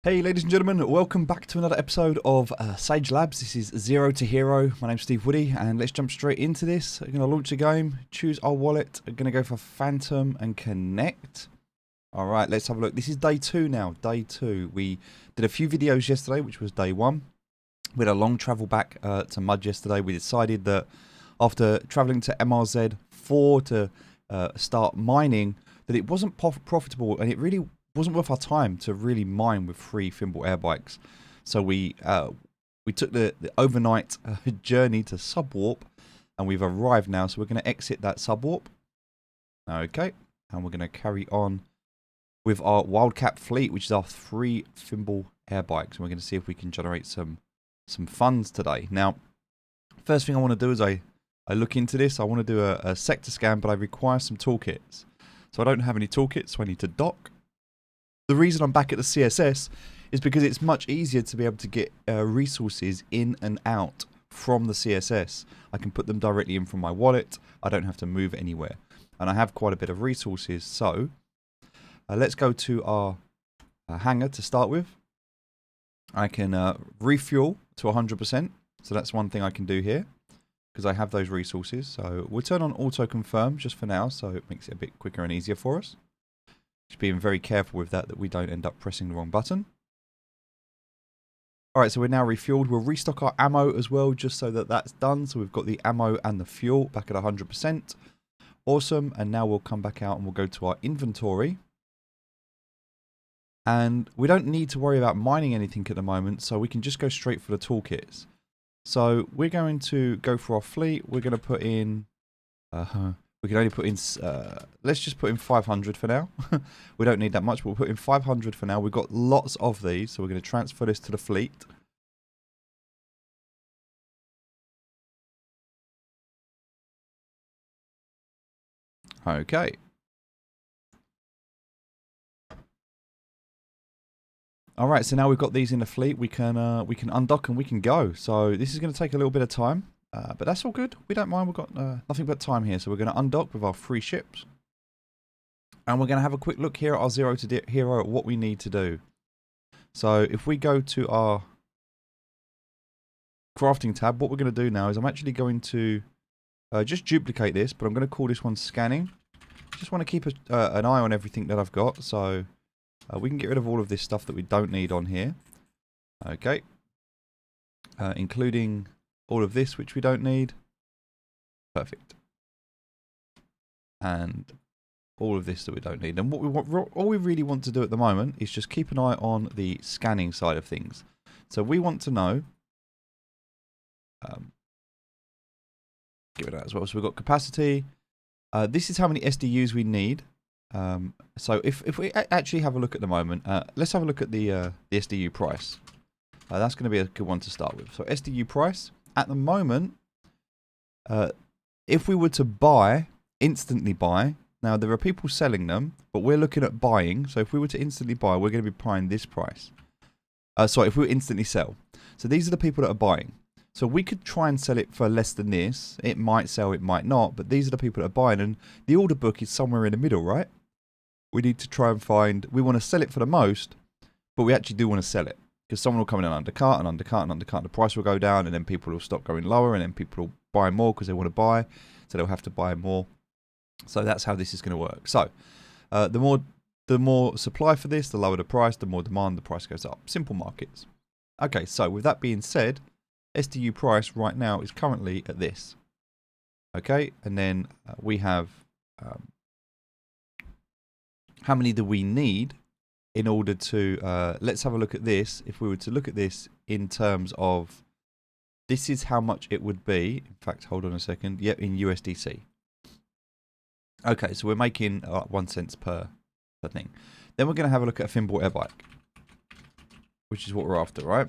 Hey ladies and gentlemen, welcome back to another episode of Sage Labs. This is Zero to Hero. My name's Steve Woody and let's jump straight into this. We're going to launch a game, choose our wallet. We're going to go for Phantom and Connect. Alright, let's have a look. This is day 2 now, day 2. We did a few videos yesterday, which was day 1. We had a long travel back to Mud yesterday. We decided that after travelling to MRZ4 to start mining, that it wasn't profitable and it really wasn't worth our time to really mine with free Thimble air bikes. So we took the overnight journey to Subwarp, and we've arrived now. So we're going to exit that Subwarp. Okay, and we're going to carry on with our Wildcat fleet, which is our 3 Thimble air bikes. And we're going to see if we can generate some funds today. Now, first thing I want to do is I look into this. I want to do a sector scan, but I require some toolkits. So I don't have any toolkits, so I need to dock. The reason I'm back at the CSS is because it's much easier to be able to get resources in and out from the CSS. I can put them directly in from my wallet. I don't have to move anywhere. And I have quite a bit of resources. So let's go to our hangar to start with. I can refuel to 100%. So that's one thing I can do here because I have those resources. So we'll turn on auto confirm just for now, so it makes it a bit quicker and easier for us. Just being very careful with that we don't end up pressing the wrong button. Alright, so we're now refueled. We'll restock our ammo as well, just so that that's done. So we've got the ammo and the fuel back at 100%. Awesome. And now we'll come back out and we'll go to our inventory. And we don't need to worry about mining anything at the moment, so we can just go straight for the toolkits. So we're going to go for our fleet. We're going to put in... we can only put in, let's just put in 500 for now. We don't need that much, but we'll put in 500 for now. We've got lots of these, so we're going to transfer this to the fleet. Okay. Alright, so now we've got these in the fleet, we can undock and we can go. So this is going to take a little bit of time. But that's all good. We don't mind. We've got nothing but time here. So we're going to undock with our 3 ships. And we're going to have a quick look here at our Zero to Hero at what we need to do. So if we go to our crafting tab, what we're going to do now is I'm actually going to just duplicate this. But I'm going to call this one scanning. Just want to keep an eye on everything that I've got. So we can get rid of all of this stuff that we don't need on here. Okay. Including... all of this, which we don't need. Perfect. And all of this that we don't need. And what we want, all we really want to do at the moment is just keep an eye on the scanning side of things. So we want to know. Give it that as well. So we've got capacity. This is how many SDUs we need. So if we actually have a look at the moment, let's have a look at the SDU price. That's going to be a good one to start with. So SDU price. At the moment, if we were to buy, instantly buy, now there are people selling them, but we're looking at buying. So if we were to instantly buy, we're going to be buying this price. Sorry, if we were instantly sell. So these are the people that are buying. So we could try and sell it for less than this. It might sell, it might not, but these are the people that are buying. And the order book is somewhere in the middle, right? We need to try and find, we want to sell it for the most, but we actually do want to sell it. Because someone will come in and undercut and undercut and undercut. The price will go down and then people will stop going lower and then people will buy more because they want to buy. So they'll have to buy more. So that's how this is going to work. So the more supply for this, the lower the price. The more demand, the price goes up. Simple markets. Okay, so with that being said, SDU price right now is currently at this. Okay, and then we have how many do we need? In order to, let's have a look at this. If we were to look at this in terms of, this is how much it would be. In fact, hold on a second. Yep, in USDC. Okay, so we're making 1 cent per thing. Then we're going to have a look at a Thimble air bike, which is what we're after, right?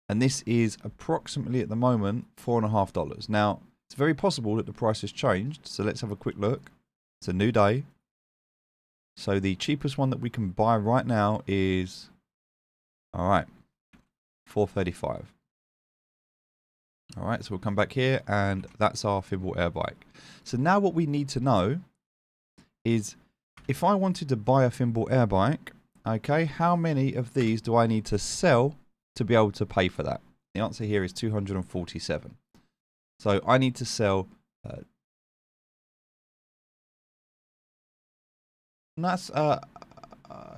And this is approximately at the moment $4.50. Now, it's very possible that the price has changed. So let's have a quick look. It's a new day. So the cheapest one that we can buy right now is, alright, $4.35. Alright, so we'll come back here and that's our Thimble air bike. So now what we need to know is if I wanted to buy a Thimble air bike, Okay, how many of these do I need to sell to be able to pay for that? The answer here is 247. So I need to sell. And that's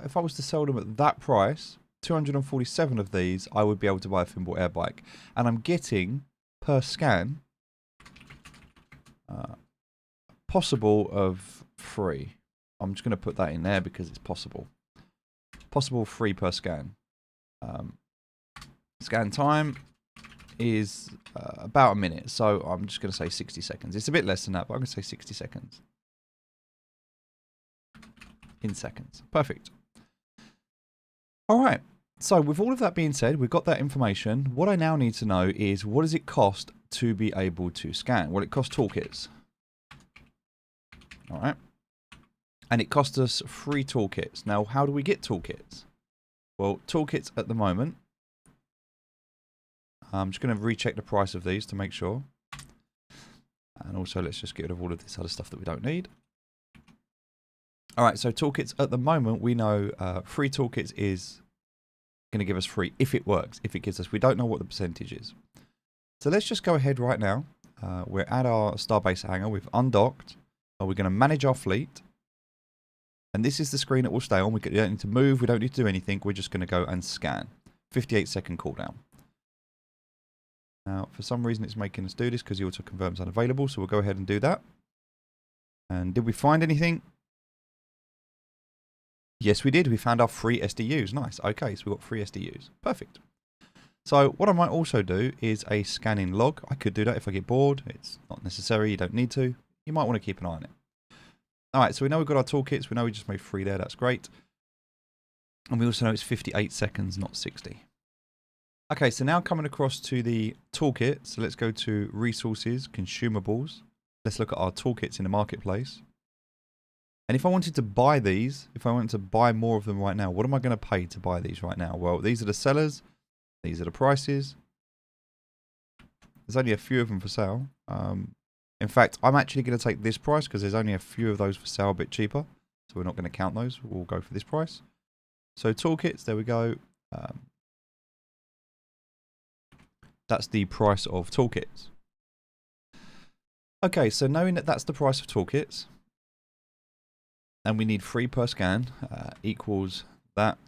if I was to sell them at that price, 247 of these, I would be able to buy a Thimble Air bike, and I'm getting per scan possible of 3. I'm just going to put that in there because it's possible. Possible 3 per scan. Scan time is about a minute, so I'm just going to say 60 seconds. It's a bit less than that, but I'm going to say 60 seconds. In seconds. Perfect. All right. So with all of that being said, we've got that information. What I now need to know is, what does it cost to be able to scan? Well, it costs toolkits. All right. And it costs us 3 toolkits. Now, how do we get toolkits? Well, toolkits at the moment, I'm just going to recheck the price of these to make sure. And also, let's just get rid of all of this other stuff that we don't need. All right, so toolkits at the moment, we know 3 toolkits is going to give us 3 if it works, if it gives us. We don't know what the percentage is. So let's just go ahead right now. We're at our Starbase hangar. We've undocked. We're going to manage our fleet. And this is the screen that will stay on. We don't need to move. We don't need to do anything. We're just going to go and scan. 58-second cooldown. Now, for some reason, it's making us do this because the auto confirms unavailable. So we'll go ahead and do that. And did we find anything? Yes, we did. We found our 3 SDUs. Nice. Okay, so we've got 3 SDUs. Perfect. So what I might also do is a scanning log. I could do that if I get bored. It's not necessary. You don't need to. You might want to keep an eye on it. All right, so we know we've got our toolkits. We know we just made 3 there. That's great. And we also know it's 58 seconds, not 60. Okay, so now coming across to the toolkit. So let's go to resources, consumables. Let's look at our toolkits in the marketplace. And if I wanted to buy these, if I wanted to buy more of them right now, what am I going to pay to buy these right now? Well, these are the sellers. These are the prices. There's only a few of them for sale. In fact, I'm actually going to take this price because there's only a few of those for sale, a bit cheaper. So we're not going to count those. We'll go for this price. So toolkits, there we go. That's the price of toolkits. Okay, so knowing that that's the price of toolkits, and we need 3 per scan, equals that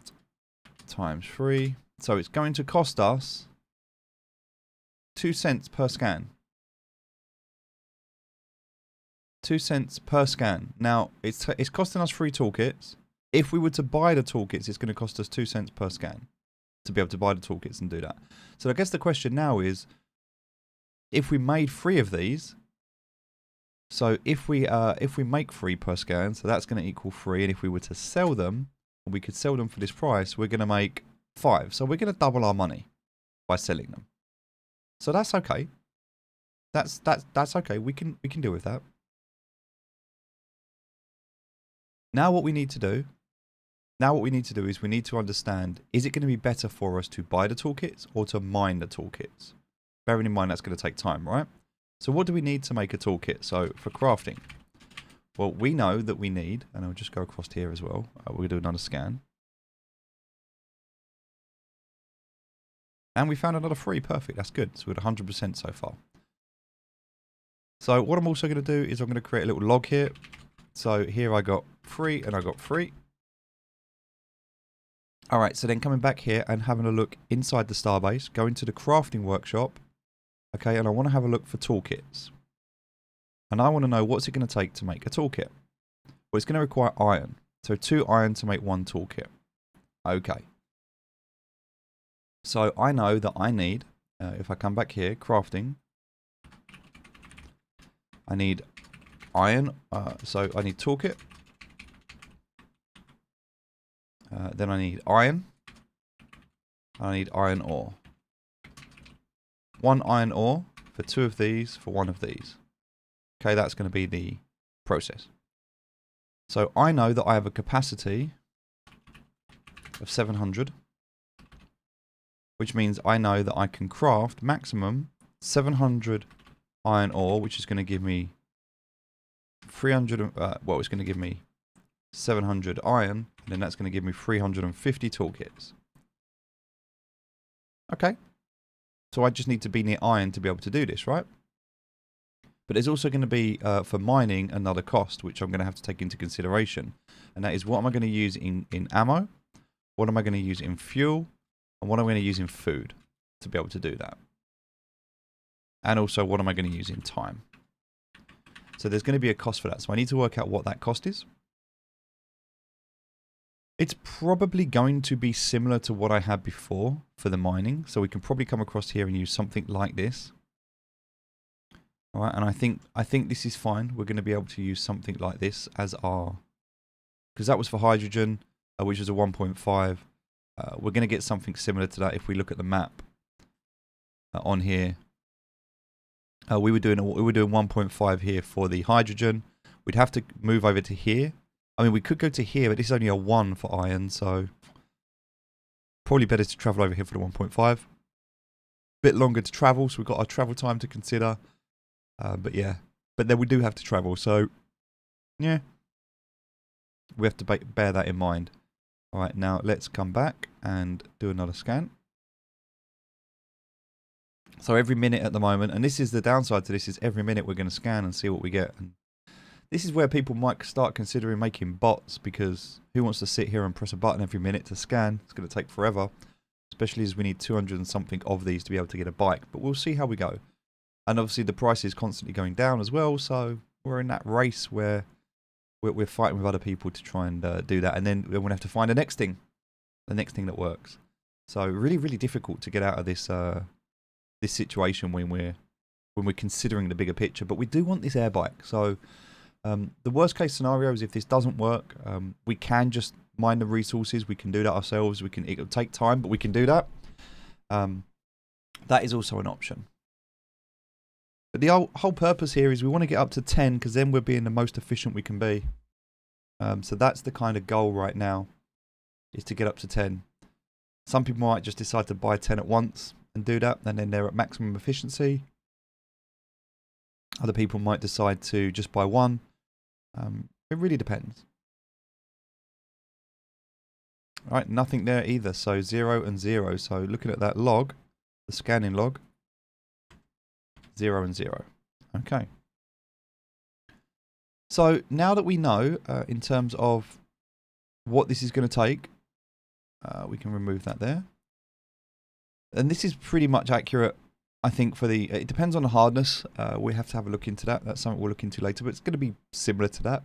times 3. So it's going to cost us 2 cents per scan. 2 cents per scan. Now, it's costing us 3 toolkits. If we were to buy the toolkits, it's going to cost us 2 cents per scan to be able to buy the toolkits and do that. So I guess the question now is, if we made 3 of these, so if we make 3 per scan, so that's going to equal 3, and if we were to sell them, and we could sell them for this price, we're going to make 5. So we're going to double our money by selling them. So that's okay. That's okay. We can deal with that. Now what we need to do is we need to understand, is it going to be better for us to buy the toolkits or to mine the toolkits? Bearing in mind that's going to take time, right? So what do we need to make a toolkit? So for crafting, well, we know that we need, and I'll just go across here as well. We're going to do another scan. And we found another 3. Perfect. That's good. So we're at 100% so far. So what I'm also going to do is I'm going to create a little log here. So here I got 3 and I got 3. All right, so then coming back here and having a look inside the Starbase, go into the crafting workshop. Okay, and I want to have a look for toolkits. And I want to know, what's it going to take to make a toolkit? Well, it's going to require iron. So 2 iron to make 1 toolkit. Okay. So I know that I need, if I come back here, crafting, I need iron, so I need toolkit. Then I need iron. I need iron ore. 1 iron ore for 2 of these for 1 of these. Okay, that's going to be the process. So I know that I have a capacity of 700, which means I know that I can craft maximum 700 iron ore, which is going to give me 300, well, it's going to give me 700 iron, And then that's going to give me 350 toolkits. Okay. So I just need to be near iron to be able to do this, right? But there's also going to be, for mining, another cost, which I'm going to have to take into consideration. And that is, what am I going to use in ammo? What am I going to use in fuel? And what am I going to use in food to be able to do that? And also, what am I going to use in time? So there's going to be a cost for that. So I need to work out what that cost is. It's probably going to be similar to what I had before for the mining. So we can probably come across here and use something like this. All right, and I think this is fine. We're going to be able to use something like this as our, because that was for hydrogen, which was a 1.5. We're going to get something similar to that if we look at the map on here. We were doing 1.5 here for the hydrogen. We'd have to move over to here. I mean, we could go to here, but this is only a 1 for iron, so probably better to travel over here for the 1.5. Bit longer to travel, so we've got our travel time to consider. But yeah, but then we do have to travel, so yeah, we have to bear that in mind. All right, now let's come back and do another scan. So every minute at the moment, and this is the downside to this, is every minute we're going to scan and see what we get. And this is where people might start considering making bots, because who wants to sit here and press a button every minute to scan? It's going to take forever, especially as we need 200 and something of these to be able to get a bike. But we'll see how we go. And obviously the price is constantly going down as well, so we're in that race where we're fighting with other people to try and do that. And then we're going to have to find the next thing that works. So really, really difficult to get out of this this situation when we're considering the bigger picture. But we do want this air bike. So the worst case scenario is if this doesn't work, we can just mine the resources. We can do that ourselves. It'll take time, but we can do that. That is also an option. But the whole purpose here is we want to get up to 10, because then we're being the most efficient we can be. So that's the kind of goal right now, is to get up to 10. Some people might just decide to buy 10 at once and do that, and then they're at maximum efficiency. Other people might decide to just buy one. It really depends. All right, nothing there either. So 0 and 0. So looking at that log, the scanning log, 0 and 0. Okay. So now that we know in terms of what this is going to take, we can remove that there. And this is pretty much accurate, I think, for the... It depends on the hardness. We have to have a look into that. That's something we'll look into later, but it's going to be similar to that.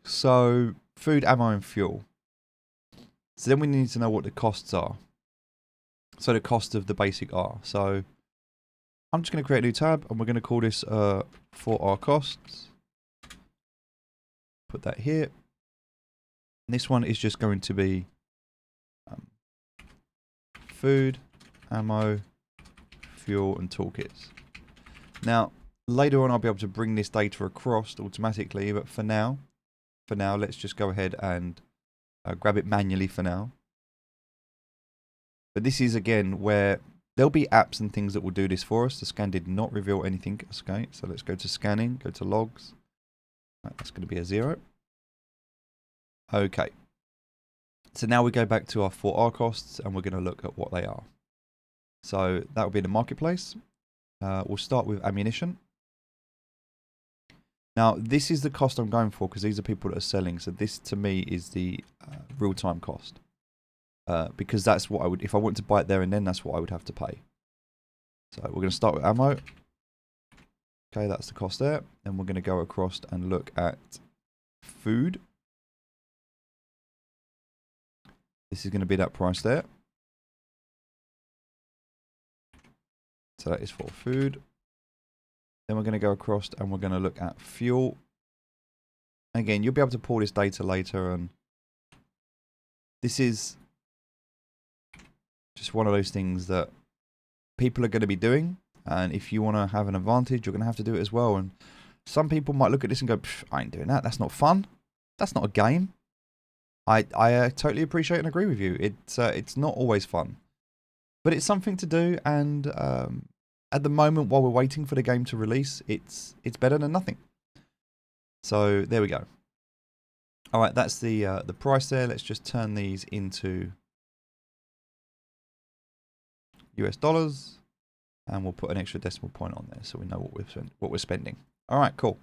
So food, ammo, and fuel. So then we need to know what the costs are. So the cost of the basic are. So I'm just going to create a new tab, and we're going to call this for our costs. Put that here. And this one is just going to be food, ammo, fuel, and toolkits. Now, later on I'll be able to bring this data across automatically, but for now, let's just go ahead and grab it manually for now. But this is, again, where there'll be apps and things that will do this for us. The scan did not reveal anything. Okay, so let's go to scanning, go to logs. Right, that's going to be a 0. Okay. So now we go back to our 4R costs, and we're going to look at what they are. So that will be the marketplace. We'll start with ammunition. Now, this is the cost I'm going for, because these are people that are selling. So this, to me, is the real-time cost. Because that's what I would, if I want to buy it there and then, that's what I would have to pay. So we're going to start with ammo. Okay, that's the cost there. Then we're going to go across and look at food. This is going to be that price there. So that is for food. Then we're going to go across and we're going to look at fuel. Again, you'll be able to pull this data later, and this is just one of those things that people are going to be doing, and if you want to have an advantage, you're going to have to do it as well. And some people might look at this and go, I ain't doing that. That's not fun. That's not a game. I totally appreciate and agree with you. It's not always fun, but it's something to do. And at the moment, while we're waiting for the game to release, it's better than nothing. So there we go. All right, that's the price there. Let's just turn these into US dollars, and we'll put an extra decimal point on there so we know what we're spending. All right, cool.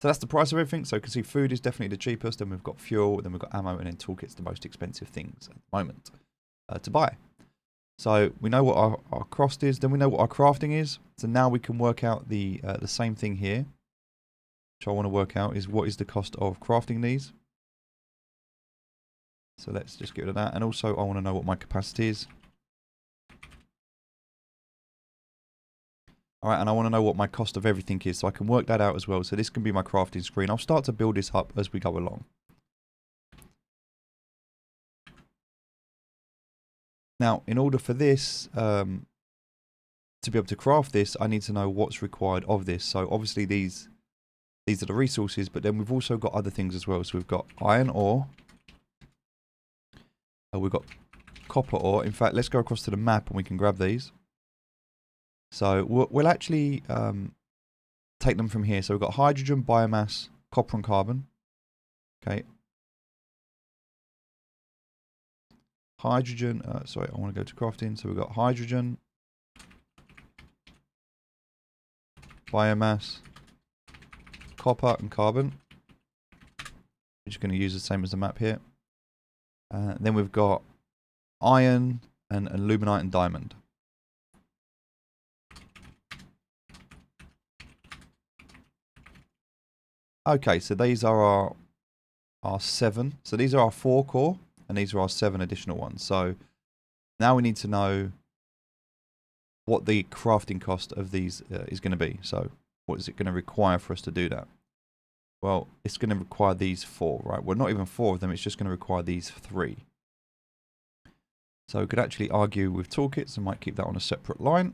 So that's the price of everything. So you can see food is definitely the cheapest. Then we've got fuel. Then we've got ammo. And then toolkit's the most expensive things at the moment to buy. So we know what our cost is. Then we know what our crafting is. So now we can work out the same thing here. Which I want to work out is what is the cost of crafting these. So let's just get rid of that. And also I want to know what my capacity is. All right, and I want to know what my cost of everything is, so I can work that out as well. So this can be my crafting screen. I'll start to build this up as we go along. Now, in order for this to be able to craft this, I need to know what's required of this. So obviously these are the resources, but then we've also got other things as well. So we've got iron ore. We've got copper ore. In fact, let's go across to the map and we can grab these. So we'll actually take them from here. So we've got hydrogen, biomass, copper and carbon. Okay. Hydrogen, sorry, I want to go to crafting. So we've got hydrogen, biomass, copper and carbon. We're just going to use the same as the map here. Then we've got iron and aluminite and diamond. Okay, so these are our 7. So these are our 4 core, and these are our 7 additional ones. So now we need to know what the crafting cost of these is going to be. So what is it going to require for us to do that? Well, it's going to require these 4, right? Well, not even 4 of them. It's just going to require these 3. So we could actually argue with toolkits and might keep that on a separate line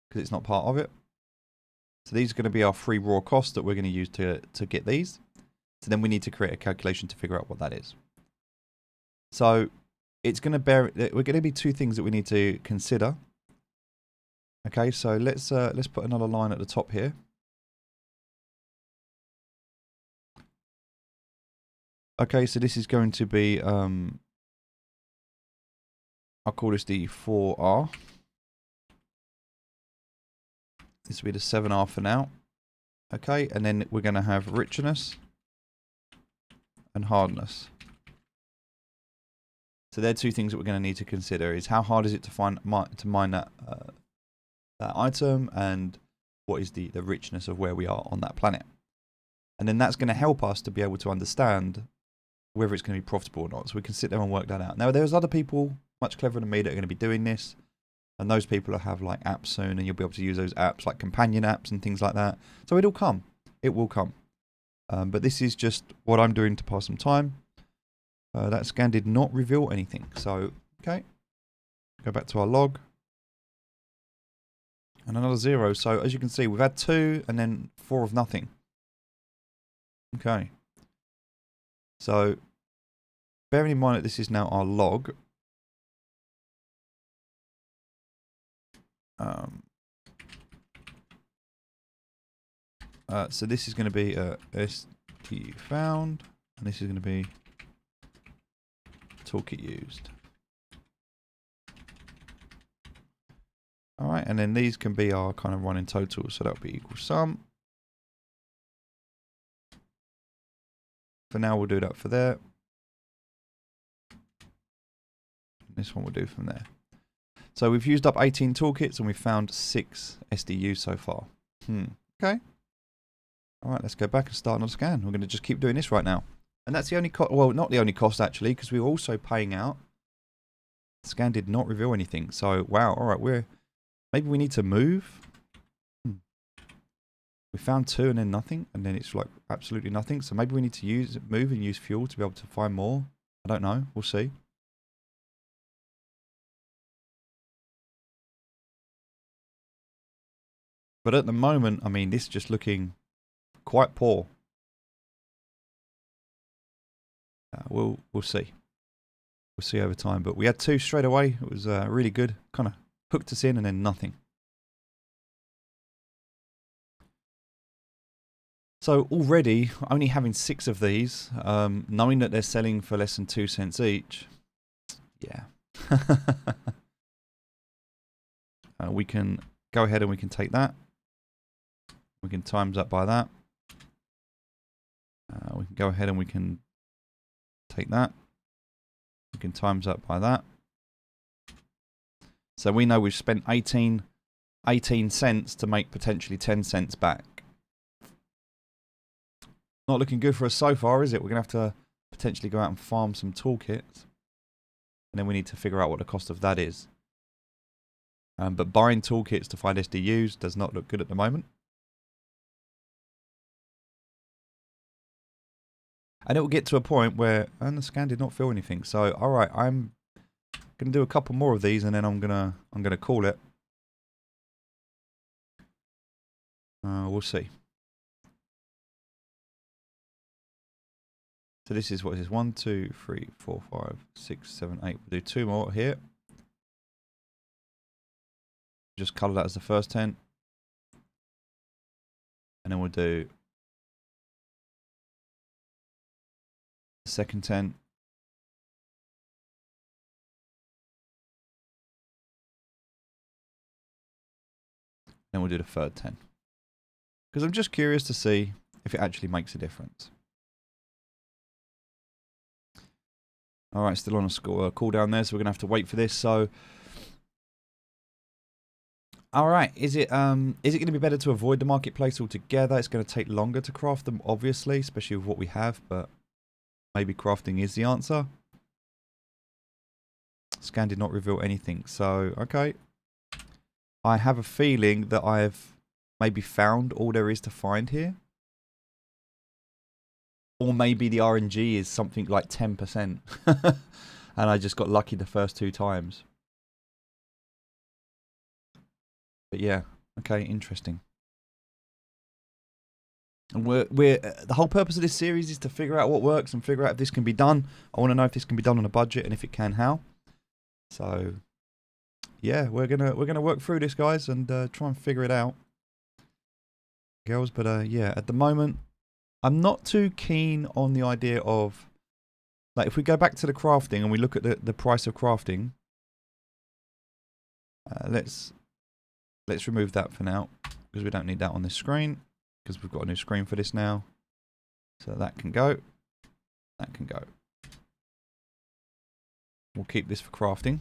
because it's not part of it. So these are going to be our 3 raw costs that we're going to use to get these. So then we need to create a calculation to figure out what that is. So it's going to we're going to be 2 things that we need to consider. Okay, so let's put another line at the top here. Okay, so this is going to be I'll call this the 4R. This will be the 7R for now. Okay, and then we're going to have richness and hardness. So they're 2 things that we're going to need to consider: is how hard is it to mine that that item, and what is the richness of where we are on that planet. And then that's going to help us to be able to understand whether it's going to be profitable or not. So we can sit there and work that out. Now there's other people much cleverer than me that are going to be doing this. And those people will have like apps soon, and you'll be able to use those apps like companion apps and things like that. So it'll come. It will come. But this is just what I'm doing to pass some time. That scan did not reveal anything. So, okay. Go back to our log. And another 0. So as you can see, we've had 2 and then 4 of nothing. Okay. So bearing in mind that this is now our log. So this is going to be SDU found, and this is going to be toolkit used. All right, and then these can be our kind of running totals, so that'll be equal sum. For now, we'll do that for there. This one we'll do from there. So we've used up 18 toolkits and we've found 6 SDU so far. Okay. All right, let's go back and start another scan. We're going to just keep doing this right now. And that's the only cost, well, not the only cost actually, because we were also paying out. The scan did not reveal anything. So, wow, all right, maybe we need to move. We found 2 and then nothing, and then it's like absolutely nothing. So maybe we need to move and use fuel to be able to find more. I don't know. We'll see. But at the moment, I mean, this is just looking quite poor. We'll see. We'll see over time. But we had 2 straight away. It was really good. Kind of hooked us in and then nothing. So already, only having 6 of these, knowing that they're selling for less than 2 cents each, yeah. We can go ahead and we can take that. We can times that by that. We can go ahead and we can take that. We can times that by that. So we know we've spent 18 cents to make potentially 10 cents back. Not looking good for us so far, is it? We're going to have to potentially go out and farm some toolkits. And then we need to figure out what the cost of that is. But buying toolkits to find SDUs does not look good at the moment. And it will get to a point where, and the scan did not feel anything. So, all right, I'm going to do a couple more of these, and then I'm gonna call it. We'll see. So this is what is this? 1, 2, 3, 4, 5, 6, 7, 8. We'll do 2 more here. Just colour that as the first 10. And then we'll do the second 10. Then we'll do the third 10. Because I'm just curious to see if it actually makes a difference. Alright, still on a cooldown there, so we're going to have to wait for this. So, alright, is it going to be better to avoid the marketplace altogether? It's going to take longer to craft them, obviously, especially with what we have, but maybe crafting is the answer. Scan did not reveal anything, so, okay. I have a feeling that I've maybe found all there is to find here. Or maybe the RNG is something like 10%. And I just got lucky the first 2 times. But yeah, okay, interesting. And we're the whole purpose of this series is to figure out what works and figure out if this can be done. I want to know if this can be done on a budget, and if it can, how. So yeah, we're gonna work through this, guys, and try and figure it out, girls. But yeah, at the moment, I'm not too keen on the idea of, like, if we go back to the crafting and we look at the price of crafting. Let's remove that for now, because we don't need that on this screen, because we've got a new screen for this now. So that can go. That can go. We'll keep this for crafting.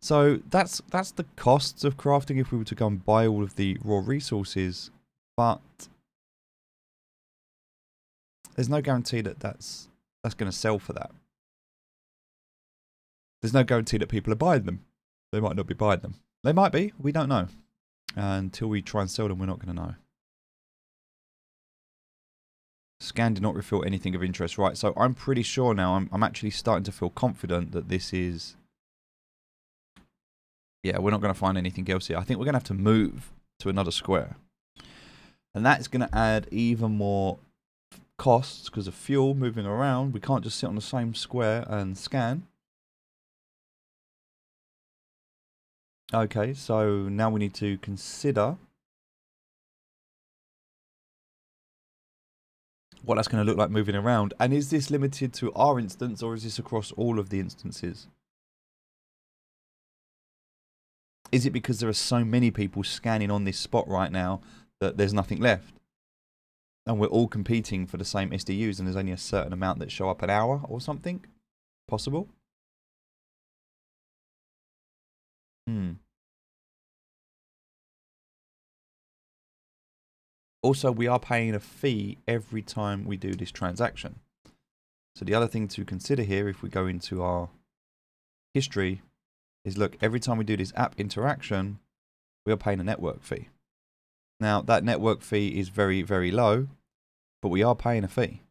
So that's the costs of crafting if we were to go and buy all of the raw resources, but there's no guarantee that that's going to sell for that. There's no guarantee that people are buying them. They might not be buying them. They might be. We don't know. Until we try and sell them, we're not going to know. Scan did not reveal anything of interest. Right, so I'm pretty sure now, I'm actually starting to feel confident that this is... Yeah, we're not going to find anything else here. I think we're going to have to move to another square. And that's going to add even more costs because of fuel moving around. We can't just sit on the same square and scan. Okay, so now we need to consider what that's going to look like moving around. And is this limited to our instance, or is this across all of the instances? Is it because there are so many people scanning on this spot right now that there's nothing left? And we're all competing for the same SDUs and there's only a certain amount that show up an hour or something? Possible? Also, we are paying a fee every time we do this transaction. So the other thing to consider here, if we go into our history, is look, every time we do this app interaction, we are paying a network fee. Now, that network fee is very, very low, but we are paying a fee.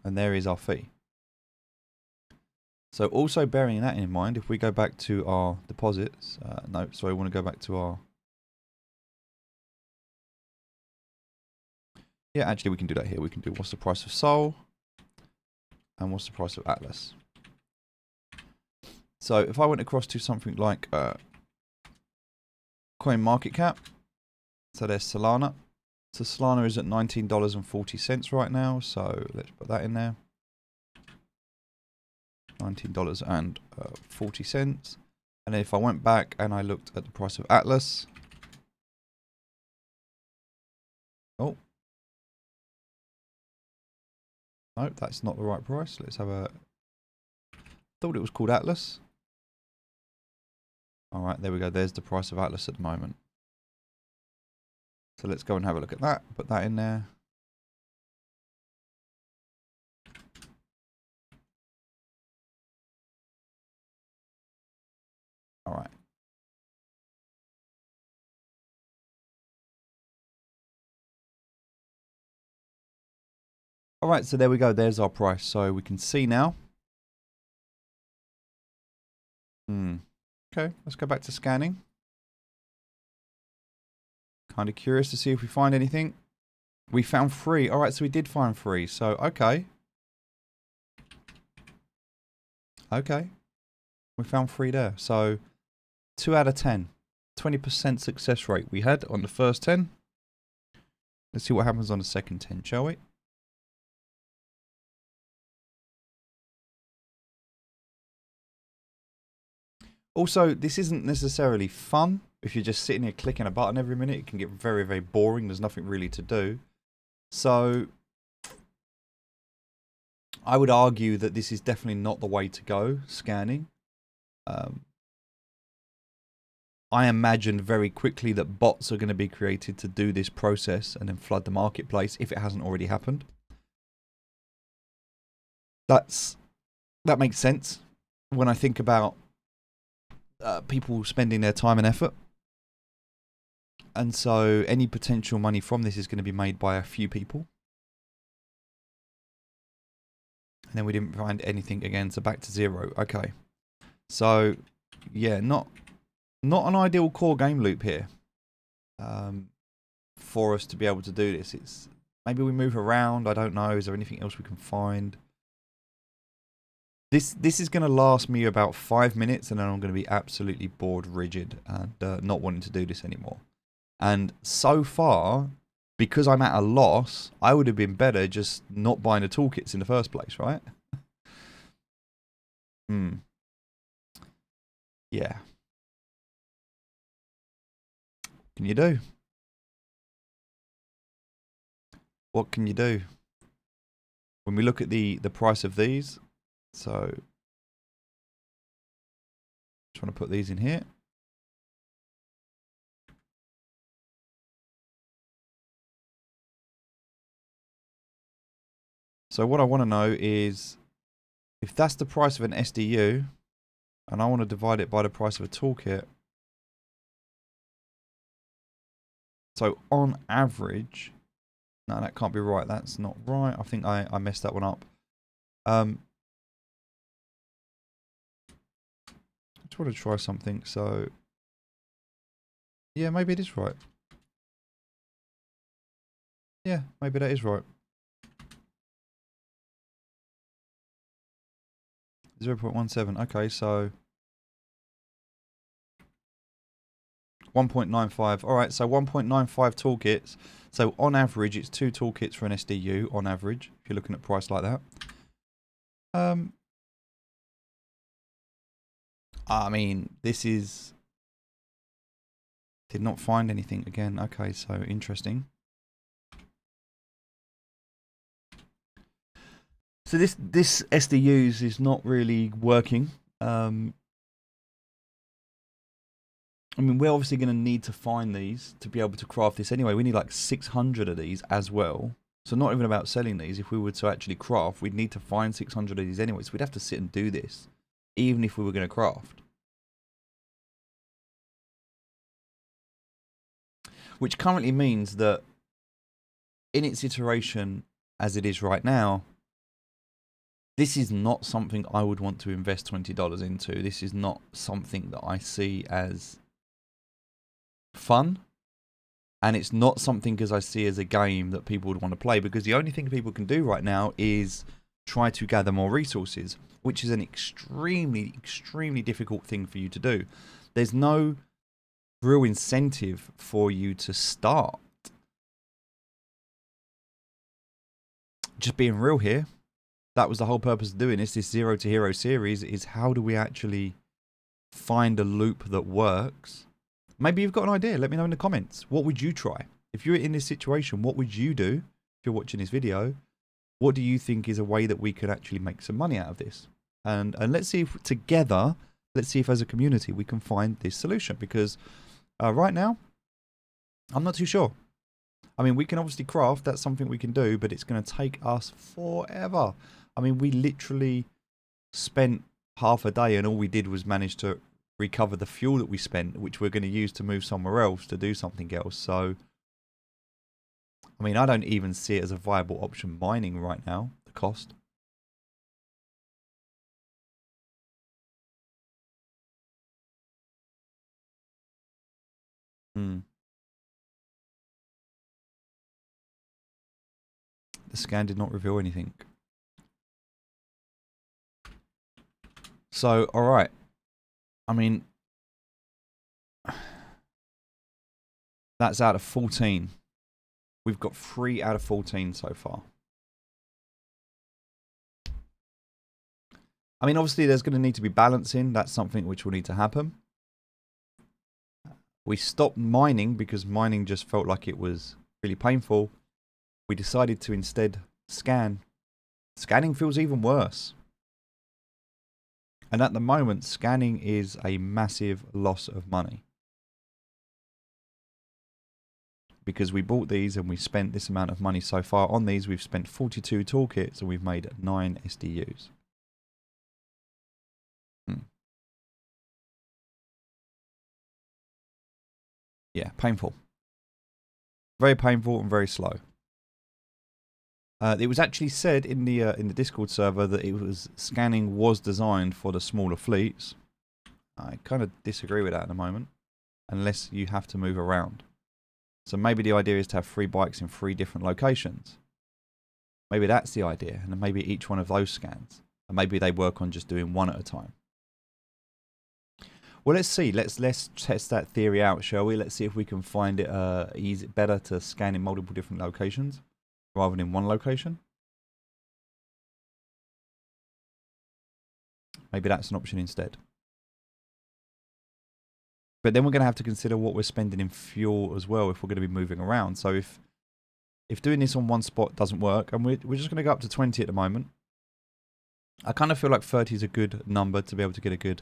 And there is our fee. So also bearing that in mind, if we go back to our deposits, no, sorry, I want to go back to our... Yeah, actually we can do that here. We can do what's the price of Sol and what's the price of Atlas. So if I went across to something like coin market cap, so there's Solana, So Solana is at $19.40 right now, so let's put that in there. $19.40. And if I went back and I looked at the price of Atlas. Oh. No, that's not the right price. Let's have a... Thought it was called Atlas. Alright, there we go. There's the price of Atlas at the moment. So let's go and have a look at that. Put that in there. Alright. Alright, so there we go. There's our price. So we can see now. Okay, let's go back to scanning. Kind of curious to see if we find anything. We found 3. Alright, so we did find 3. So, okay. Okay. We found 3 there. So, 2 out of 10. 20% success rate we had on the first 10. Let's see what happens on the second 10, shall we? Also, this isn't necessarily fun. If you're just sitting here clicking a button every minute, it can get very, very boring. There's nothing really to do. So, I would argue that this is definitely not the way to go, scanning. I imagine very quickly that bots are going to be created to do this process and then flood the marketplace if it hasn't already happened. That makes sense when I think about people spending their time and effort. And so any potential money from this is going to be made by a few people. And then we didn't find anything again, so back to 0. Okay. So, yeah, not an ideal core game loop here for us to be able to do this. It's maybe we move around. I don't know. Is there anything else we can find? This is going to last me about 5 minutes, and then I'm going to be absolutely bored, rigid, and not wanting to do this anymore. And so far, because I'm at a loss, I would have been better just not buying the toolkits in the first place, right? Yeah. What can you do? What can you do? When we look at the price of these, so just want to put these in here. So what I want to know is if that's the price of an SDU and I want to divide it by the price of a toolkit. So on average, no, that can't be right. That's not right. I think I messed that one up. Just want to try something. So yeah, maybe it is right. Yeah, maybe that is right. 0.17. Okay, so 1.95. All right, so 1.95 toolkits. So on average, it's 2 toolkits for an SDU on average, if you're looking at price like that. I mean, this is... Did not find anything again. Okay, so interesting. So this SDUs is not really working. I mean, we're obviously going to need to find these to be able to craft this anyway. We need like 600 of these as well. So not even about selling these. If we were to actually craft, we'd need to find 600 of these anyway. So we'd have to sit and do this, even if we were going to craft. Which currently means that in its iteration as it is right now, this is not something I would want to invest $20 into. This is not something that I see as fun. And it's not something as I see as a game that people would want to play, because the only thing people can do right now is try to gather more resources, which is an extremely, extremely difficult thing for you to do. There's no real incentive for you to start. just being real here, that was the whole purpose of doing this Zero to Hero series, is how do we actually find a loop that works? Maybe you've got an idea. Let me know in the comments. What would you try? If you're in this situation, what would you do if you're watching this video? What do you think is a way that we could actually make some money out of this? And let's see if together, let's see if as a community we can find this solution. Because right now, I'm not too sure. I mean, we can obviously craft. That's something we can do, but it's going to take us forever. I mean, we literally spent half a day and all we did was manage to recover the fuel that we spent, which we're going to use to move somewhere else to do something else. So, I mean, I don't even see it as a viable option mining right now, the cost. The scan did not reveal anything. So, alright. I mean, that's out of 14. We've got 3 out of 14 so far. I mean, obviously there's going to need to be balancing. That's something which will need to happen. We stopped mining because mining just felt like it was really painful. We decided to instead scan. Scanning feels even worse. And at the moment, scanning is a massive loss of money. Because we bought these and we spent this amount of money so far on these. We've spent 42 toolkits and we've made 9 SDUs. Yeah, painful. Very painful and very slow. It was actually said in the Discord server that scanning was designed for the smaller fleets. I kind of disagree with that at the moment, unless you have to move around. So maybe the idea is to have 3 bikes in 3 different locations. Maybe that's the idea, and then maybe each one of those scans, and maybe they work on just doing 1 at a time. Well, let's see. Let's test that theory out, shall we? Let's see if we can find it better to scan in multiple different locations rather than in 1 location. Maybe that's an option instead. But then we're going to have to consider what we're spending in fuel as well if we're going to be moving around. So if doing this on 1 spot doesn't work, and we're just going to go up to 20 at the moment. I kind of feel like 30 is a good number to be able to get a good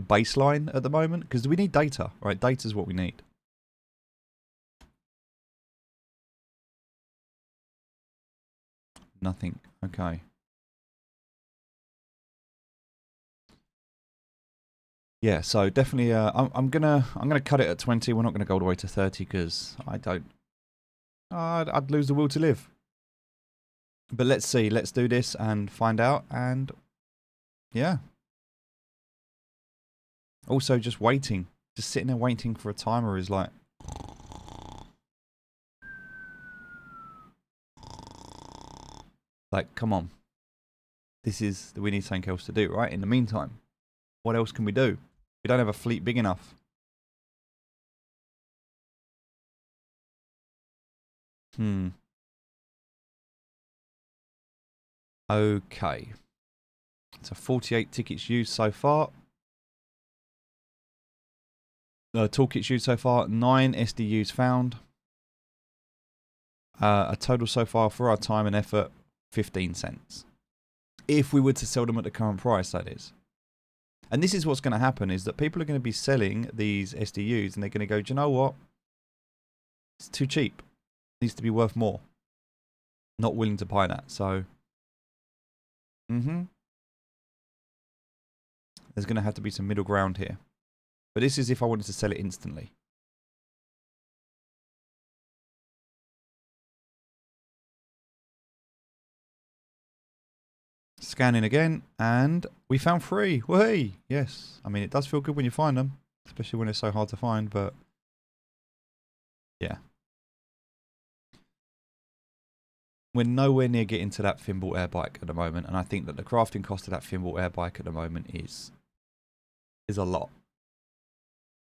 baseline at the moment, because we need data, right? Data is what we need. Nothing. Okay. Yeah, so definitely, I'm gonna cut it at 20. We're not gonna go all the way to 30 because I'd lose the will to live. But let's see. Let's do this and find out. And yeah. Also, just waiting, just sitting there waiting for a timer is like. Like, come on. We need something else to do, right? In the meantime, what else can we do? We don't have a fleet big enough. Okay. So 48 tickets used so far. Toolkits used so far. 9 SDUs found. A total so far for our time and effort, 15 cents. If we were to sell them at the current price, that is. And this is what's going to happen, is that people are going to be selling these SDUs and they're going to go, do you know what? It's too cheap. It needs to be worth more. Not willing to buy that. So, there's going to have to be some middle ground here. But this is if I wanted to sell it instantly. Scanning again, and we found 3. Whey! Yes. I mean, it does feel good when you find them, especially when it's so hard to find, but yeah. We're nowhere near getting to that Thimble air bike at the moment, and I think that the crafting cost of that Thimble air bike at the moment is a lot.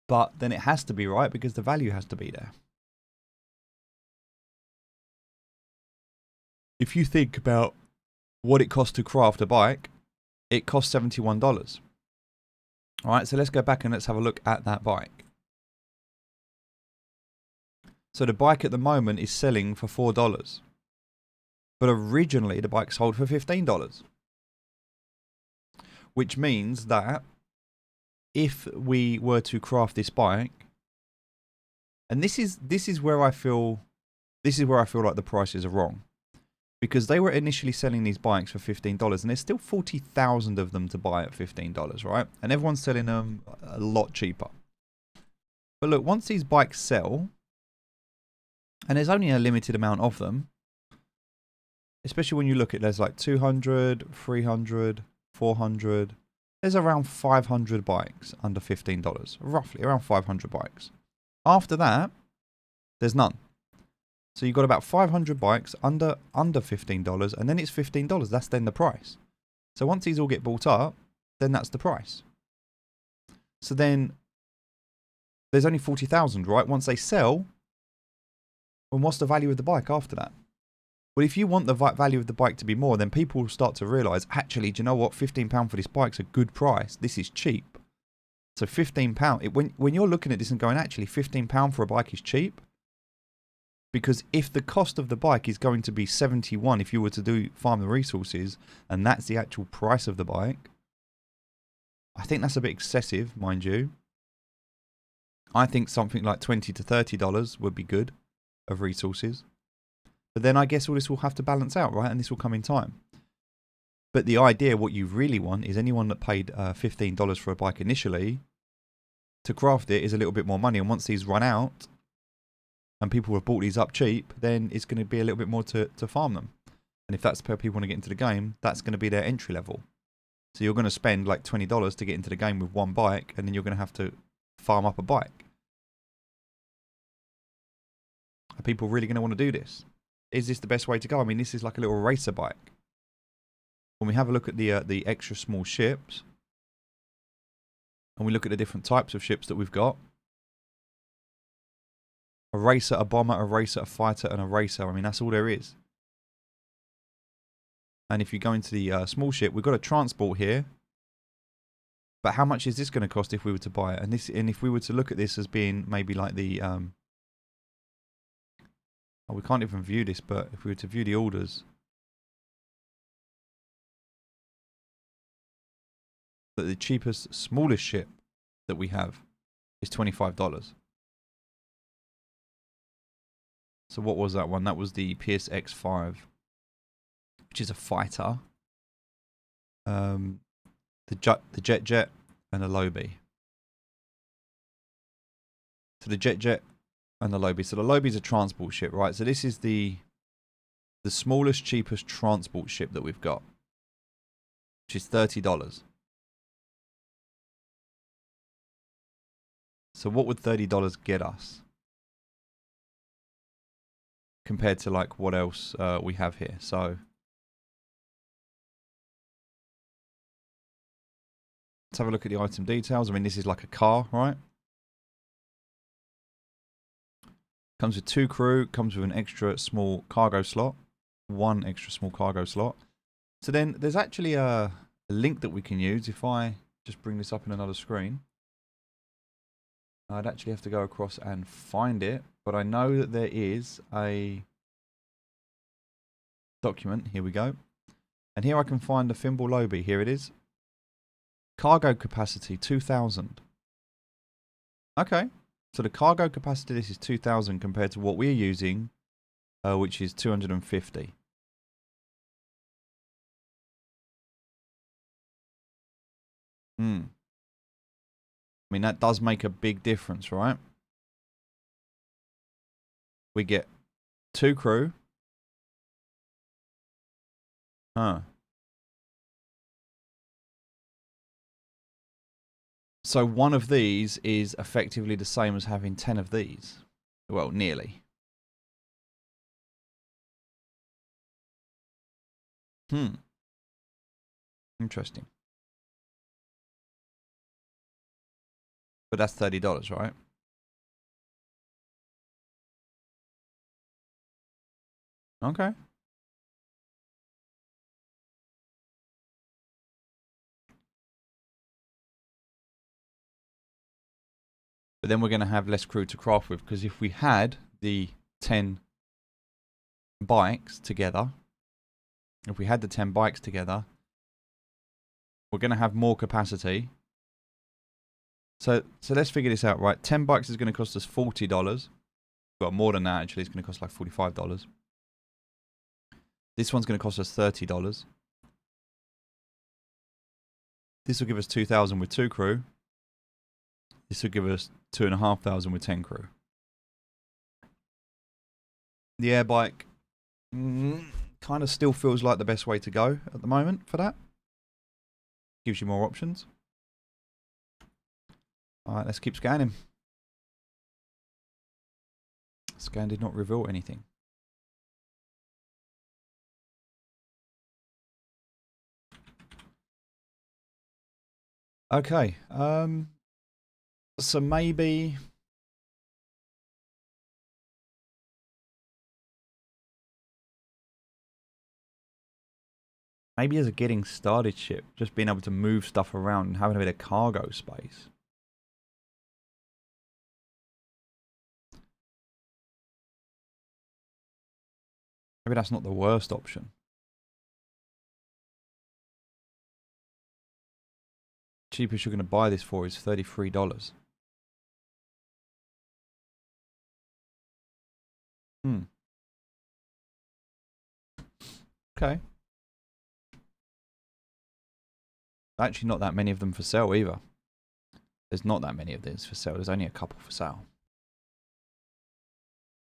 But then it has to be, right? Because the value has to be there. if you think about what it costs to craft a bike, it costs $71. All right, so let's go back and let's have a look at that bike. So the bike at the moment is selling for $4. But originally the bike sold for $15. Which means that if we were to craft this bike, and this is where I feel like the prices are wrong. Because they were initially selling these bikes for $15 and there's still 40,000 of them to buy at $15, right? And everyone's selling them a lot cheaper. But look, once these bikes sell, and there's only a limited amount of them, especially when you look at, there's like 200, 300, 400, there's around 500 bikes under $15, roughly around 500 bikes. After that, there's none. So you've got about 500 bikes under $15, and then it's $15. That's then the price. So once these all get bought up, then that's the price. So then there's only 40,000, right? Once they sell, well, what's the value of the bike after that? Well, if you want the value of the bike to be more, then people will start to realise, actually, do you know what? £15 for this bike's a good price. This is cheap. So £15, when you're looking at this and going, actually, £15 for a bike is cheap. Because if the cost of the bike is going to be 71 if you were to farm the resources, and that's the actual price of the bike, I think that's a bit excessive, mind you. I think something like $20 to $30 would be good of resources. But then I guess all this will have to balance out, right? And this will come in time. But the idea, what you really want, is anyone that paid $15 for a bike initially, to craft it is a little bit more money. And once these run out, and people have bought these up cheap, then it's going to be a little bit more to farm them. And if that's how people want to get into the game, that's going to be their entry level. So you're going to spend like $20 to get into the game with one bike, and then you're going to have to farm up a bike. Are people really going to want to do this? Is this the best way to go? I mean, this is like a little racer bike. When we have a look at the extra small ships, and we look at the different types of ships that we've got, a racer, a bomber, a racer, a fighter, and a racer. I mean, that's all there is. And if you go into the small ship, we've got a transport here. But how much is this going to cost if we were to buy it? And if we were to look at this as being maybe like the... oh, we can't even view this, but if we were to view the orders... But the cheapest, smallest ship that we have is $25. So what was that one? That was the Pierce X5, which is a fighter. The Jet and the Lobie. So the Jet and the Lobie. So the Lobie's a transport ship, right? So this is the smallest, cheapest transport ship that we've got, which is $30. So what would $30 get us? Compared to like what else we have here. So let's have a look at the item details. I mean, this is like a car, right? Comes with 2 crew, comes with an extra small cargo slot, 1 extra small cargo slot. So then there's actually a link that we can use. If I just bring this up in another screen, I'd actually have to go across and find it, but I know that there is a document. Here we go. And here I can find the Thimble Lobie. Here it is. Cargo capacity 2,000. Okay. So the cargo capacity, this is 2,000 compared to what we're using, which is 250. I mean, that does make a big difference, right? We get 2 crew. So one of these is effectively the same as having 10 of these. Well, nearly. Interesting. But that's $30, right? Okay. But then we're going to have less crew to craft with, because if we had the 10 bikes together, we're going to have more capacity. So let's figure this out, right? 10 bikes is going to cost us $40. Well, more than that, actually. It's going to cost like $45. This one's going to cost us $30. This will give us 2,000 with 2 crew. This will give us 2,500 with 10 crew. The air bike kind of still feels like the best way to go at the moment for that. Gives you more options. Alright, let's keep scanning. Scan did not reveal anything. Okay, so maybe as a getting started ship, just being able to move stuff around and having a bit of cargo space. Maybe that's not the worst option. Cheapest you're going to buy this for is $33. Okay. Actually not that many of them for sale either. There's not that many of these for sale. There's only a couple for sale.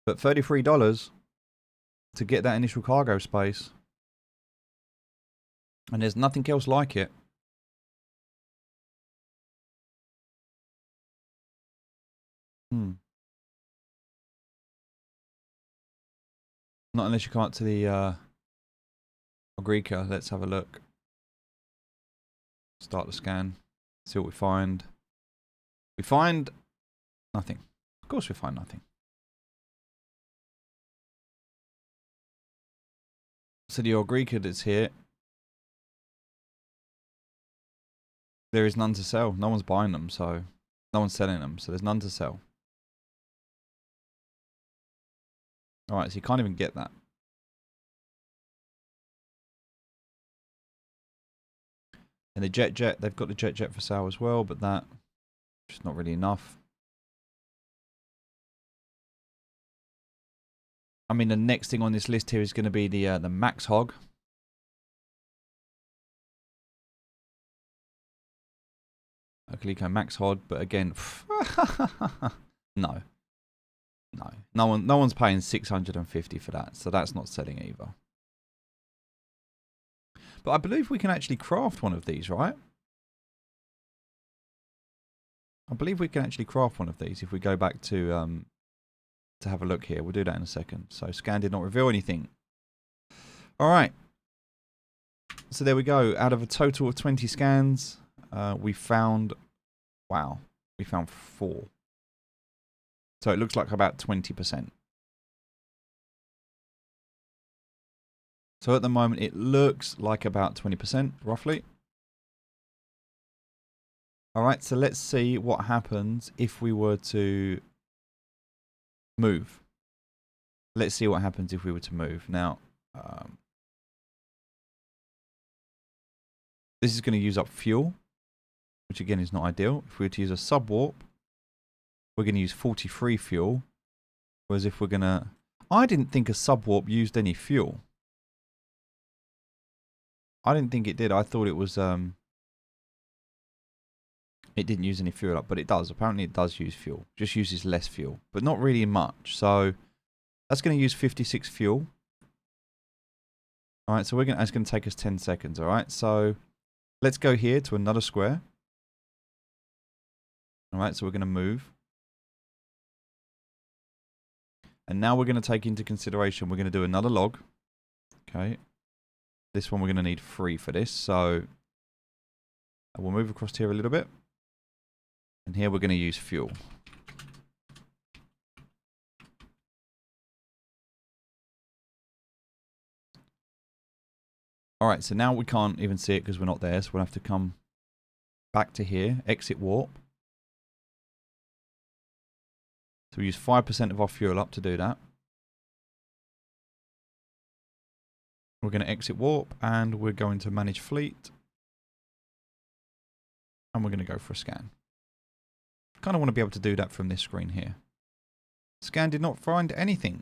But $33 to get that initial cargo space. And there's nothing else like it. Not unless you come up to the Agrica. Let's have a look. Start the scan. See what we find. We find nothing. Of course we find nothing. So the Agrica that's here, there is none to sell. No one's buying them, so no one's selling them, so there's none to sell. Alright, so you can't even get that. And the jet, they've got the jet for sale as well, but that just not really enough. I mean, the next thing on this list here is going to be the Max Hog. Coleco Max Hog, but again, no, no one's paying 650 for that, so that's not selling either. But I believe we can actually craft one of these, right? I believe we can actually craft one of these if we go back to have a look here. We'll do that in a second. So scan did not reveal anything. All right. So there we go. Out of a total of 20 scans, we found, wow, we found 4. So it looks like about 20%. So at the moment, it looks like about 20%, roughly. All right, so let's see what happens if we were to move. Let's see what happens if we were to move. Now, this is going to use up fuel, which again is not ideal. If we were to use a subwarp, we're going to use 43 fuel. Whereas if we're going to... I didn't think a subwarp used any fuel. I didn't think it did. I thought it was... it didn't use any fuel up, but it does. Apparently it does use fuel. Just uses less fuel, but not really much. So that's going to use 56 fuel. All right, so that's going to take us 10 seconds. All right, so let's go here to another square. All right, so we're going to move. And now we're going to take into consideration, we're going to do another log. Okay. This one we're going to need 3 for this. So we'll move across here a little bit. And here we're going to use fuel. All right, so now we can't even see it because we're not there. So we'll have to come back to here, exit warp. So we use 5% of our fuel up to do that. We're going to exit warp and we're going to manage fleet. And we're going to go for a scan. Kind of want to be able to do that from this screen here. Scan did not find anything.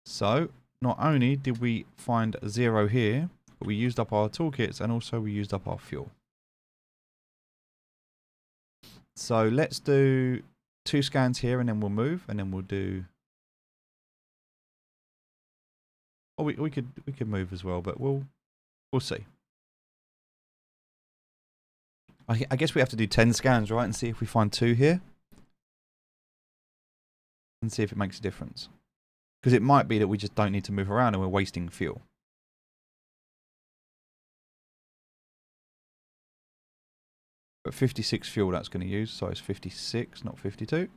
So not only did we find 0 here, but we used up our toolkits and also we used up our fuel. So let's do 2 scans here and then we'll move and then we'll do... Oh, we could move as well, but we'll see. I guess we have to do 10 scans, right? And see if we find 2 here. And see if it makes a difference. Because it might be that we just don't need to move around and we're wasting fuel. But 56 fuel that's going to use, so it's 56, not 52.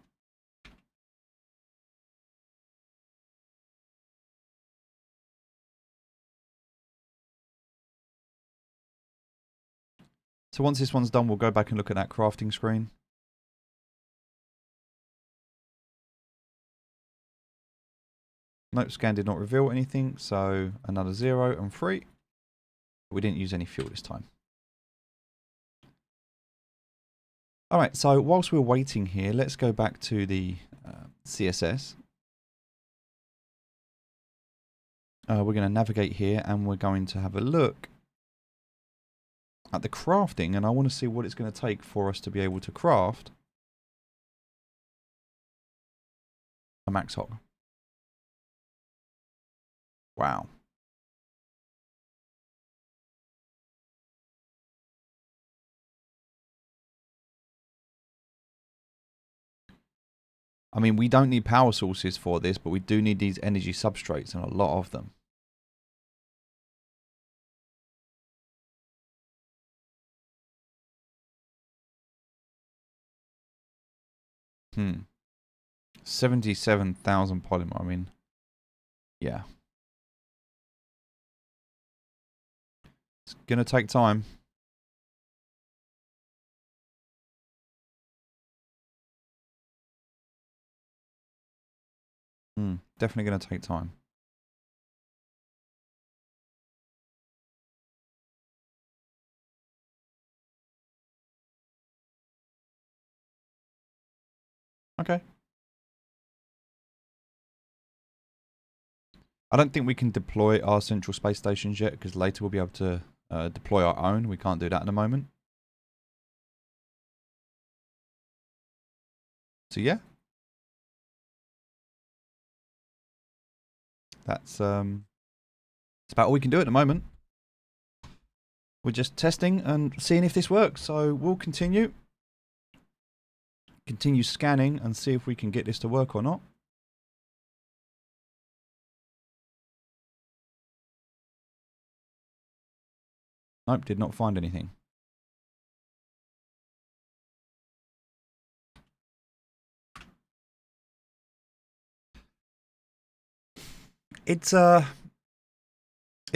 So once this one's done, we'll go back and look at that crafting screen. Nope, scan did not reveal anything, so another 0 and 3. We didn't use any fuel this time. Alright, so whilst we're waiting here, let's go back to the CSS. We're going to navigate here and we're going to have a look at the crafting, and I want to see what it's going to take for us to be able to craft a max hog. Wow. I mean, we don't need power sources for this, but we do need these energy substrates and a lot of them. Hmm. 77,000 polymer. I mean, yeah. It's going to take time. Definitely going to take time. Okay. I don't think we can deploy our central space stations yet, because later we'll be able to deploy our own. We can't do that at the moment. So yeah. That's it's about all we can do at the moment. We're just testing and seeing if this works. So we'll continue scanning and see if we can get this to work or not. Nope, did not find anything. It's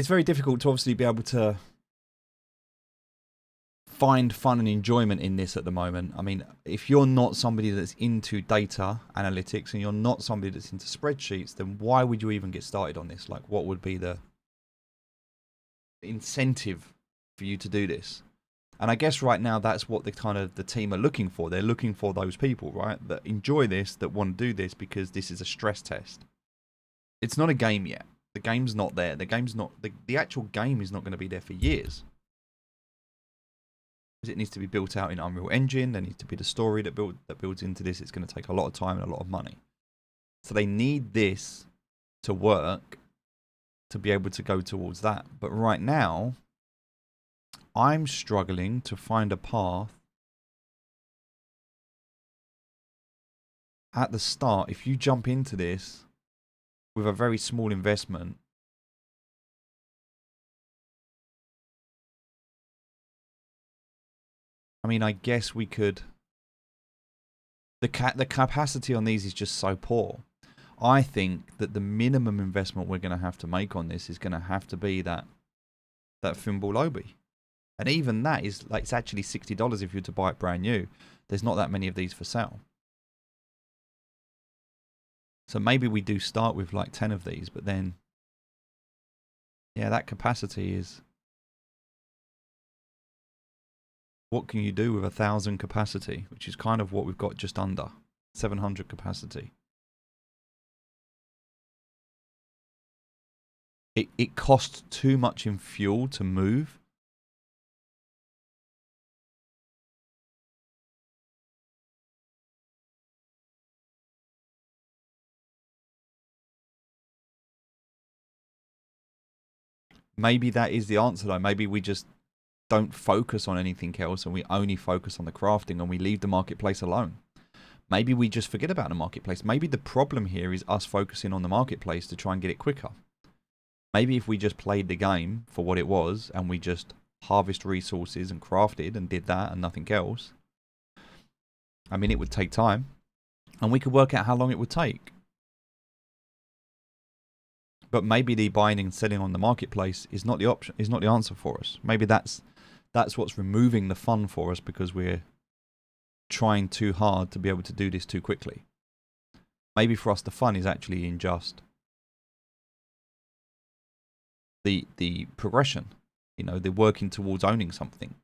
very difficult to obviously be able to find fun and enjoyment in this at the moment. I mean, if you're not somebody that's into data analytics and you're not somebody that's into spreadsheets, then why would you even get started on this? Like, what would be the incentive for you to do this? And I guess right now that's what the team are looking for. They're looking for those people, right, that enjoy this, that want to do this because this is a stress test. It's not a game yet. The game's not there. The game's not the actual game is not going to be there for years. Because it needs to be built out in Unreal Engine. There needs to be the story that builds into this. It's going to take a lot of time and a lot of money. So they need this to work to be able to go towards that. But right now, I'm struggling to find a path at the start. If you jump into this with a very small investment, I mean, I guess we could. The capacity on these is just so poor. I think that the minimum investment we're going to have to make on this is going to have to be that Thimble Lobby. And even that is like, it's actually $60 if you were to buy it brand new. There's not that many of these for sale. So maybe we do start with like 10 of these, but then, yeah, that capacity is, what can you do with 1,000 capacity, which is kind of what we've got just under 700 capacity. It costs too much in fuel to move. Maybe that is the answer though. Maybe we just don't focus on anything else and we only focus on the crafting and we leave the marketplace alone. Maybe we just forget about the marketplace. Maybe the problem here is us focusing on the marketplace to try and get it quicker. Maybe if we just played the game for what it was and we just harvest resources and crafted and did that and nothing else, I mean, it would take time and we could work out how long it would take. But maybe the buying and selling on the marketplace is not the option, is not the answer for us. Maybe that's what's removing the fun for us because we're trying too hard to be able to do this too quickly. Maybe for us the fun is actually in just the progression, you know, the working towards owning something.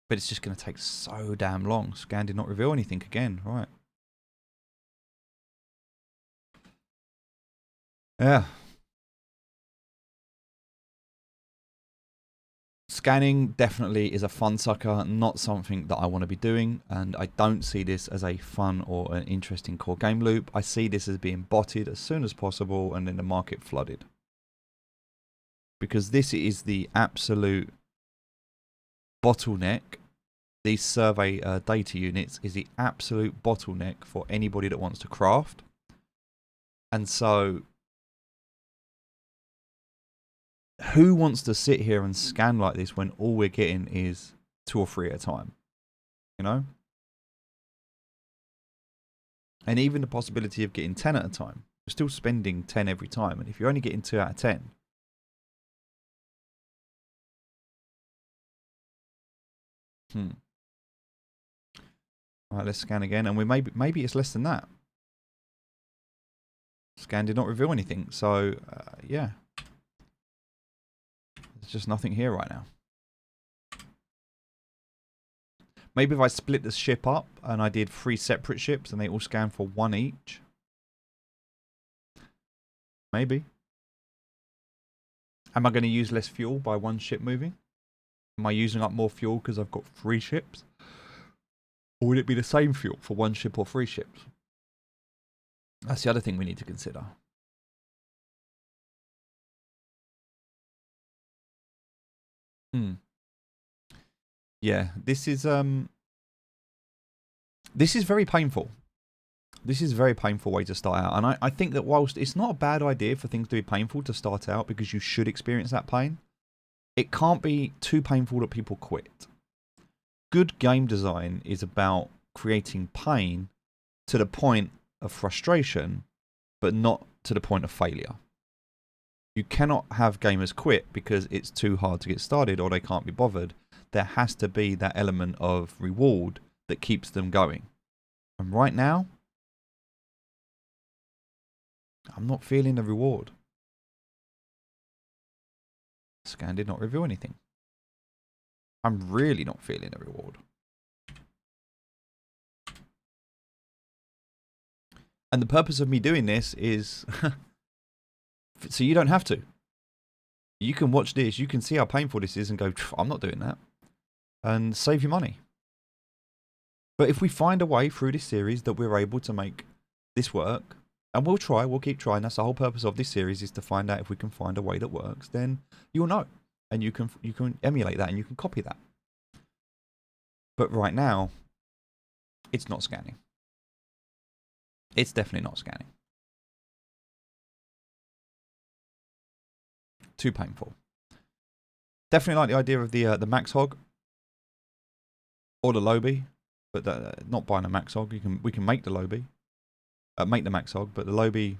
But it's just going to take so damn long. Scan did not reveal anything again, right? Yeah. Scanning definitely is a fun sucker, not something that I want to be doing, and I don't see this as a fun or an interesting core game loop. I see this as being botted as soon as possible and then the market flooded. Because this is the absolute bottleneck. These survey data units is the absolute bottleneck for anybody that wants to craft. And so who wants to sit here and scan like this when all we're getting is 2 or 3 at a time? You know? And even the possibility of getting 10 at a time. You're still spending 10 every time. And if you're only getting 2 out of 10. Alright, let's scan again. And we maybe it's less than that. Scan did not reveal anything. So, yeah. There's just nothing here right now. Maybe if I split the ship up and I did 3 separate ships and they all scan for 1 each. Maybe. Am I going to use less fuel by 1 ship moving? Am I using up more fuel because I've got 3 ships? Or would it be the same fuel for 1 ship or 3 ships? That's the other thing we need to consider. Yeah, this is very painful. This is a very painful way to start out. And I think that whilst it's not a bad idea for things to be painful to start out because you should experience that pain, it can't be too painful that people quit. Good game design is about creating pain to the point of frustration, but not to the point of failure. You cannot have gamers quit because it's too hard to get started or they can't be bothered. There has to be that element of reward that keeps them going. And right now, I'm not feeling the reward. Scan did not reveal anything. I'm really not feeling the reward. And the purpose of me doing this is so you don't have to. You can watch this, you can see how painful this is and go, I'm not doing that. And save your money. But if we find a way through this series that we're able to make this work, and we'll keep trying. That's the whole purpose of this series, is to find out if we can find a way that works, then you'll know. And you can emulate that and you can copy that. But right now, it's not scanning. It's definitely not scanning. Too painful. Definitely like the idea of the max hog or the lobby, but not buying a max hog. We can make the lobby, make the max hog, but the lobby,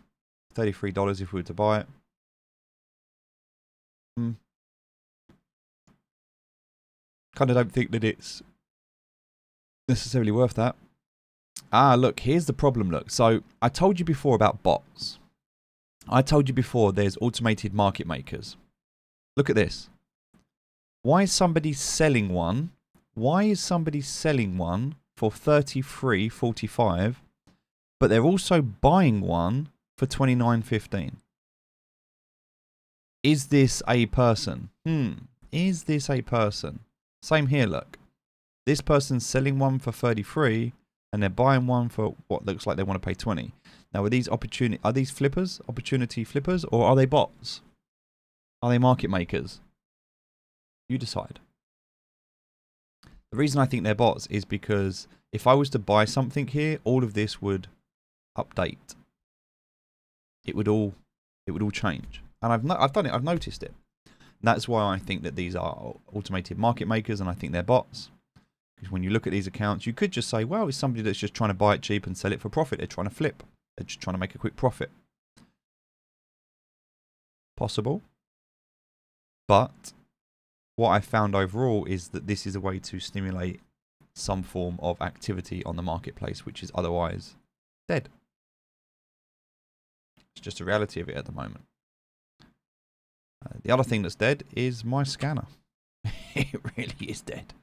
$33 if we were to buy it. Kind of don't think that it's necessarily worth that. Ah, look, here's the problem. Look, so I told you before about bots. I told you before there's automated market makers. Look at this. Why is somebody selling one? Why is somebody selling one for 33.45, but they're also buying one for 29.15? Is this a person? Is this a person? Same here, look. This person's selling one for 33 and they're buying one for what looks like they want to pay 20. Now, are these flippers, opportunity flippers, or are they bots? Are they market makers? You decide. The reason I think they're bots is because if I was to buy something here, all of this would update. It would all change. And I've done it. I've noticed it. And that's why I think that these are automated market makers, and I think they're bots. Because when you look at these accounts, you could just say, well, it's somebody that's just trying to buy it cheap and sell it for profit. They're trying to flip. They're just trying to make a quick profit. Possible. But what I found overall is that this is a way to stimulate some form of activity on the marketplace, which is otherwise dead. It's just a reality of it at the moment. The other thing that's dead is my scanner. It really is dead.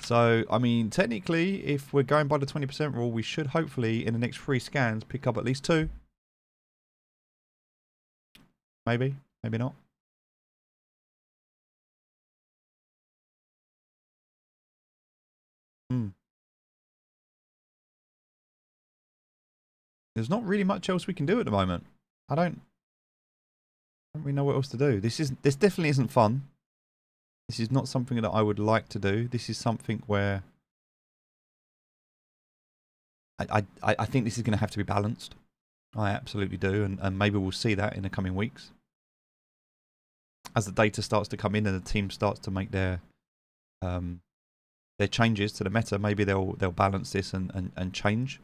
So, I mean, technically, if we're going by the 20% rule, we should hopefully, in the next 3 scans, pick up at least 2. Maybe, maybe not. There's not really much else we can do at the moment. I don't really know what else to do. This definitely isn't fun. This is not something that I would like to do. This is something where I think this is going to have to be balanced. I absolutely do, and maybe we'll see that in the coming weeks. As the data starts to come in and the team starts to make their changes to the meta, maybe they'll balance this and change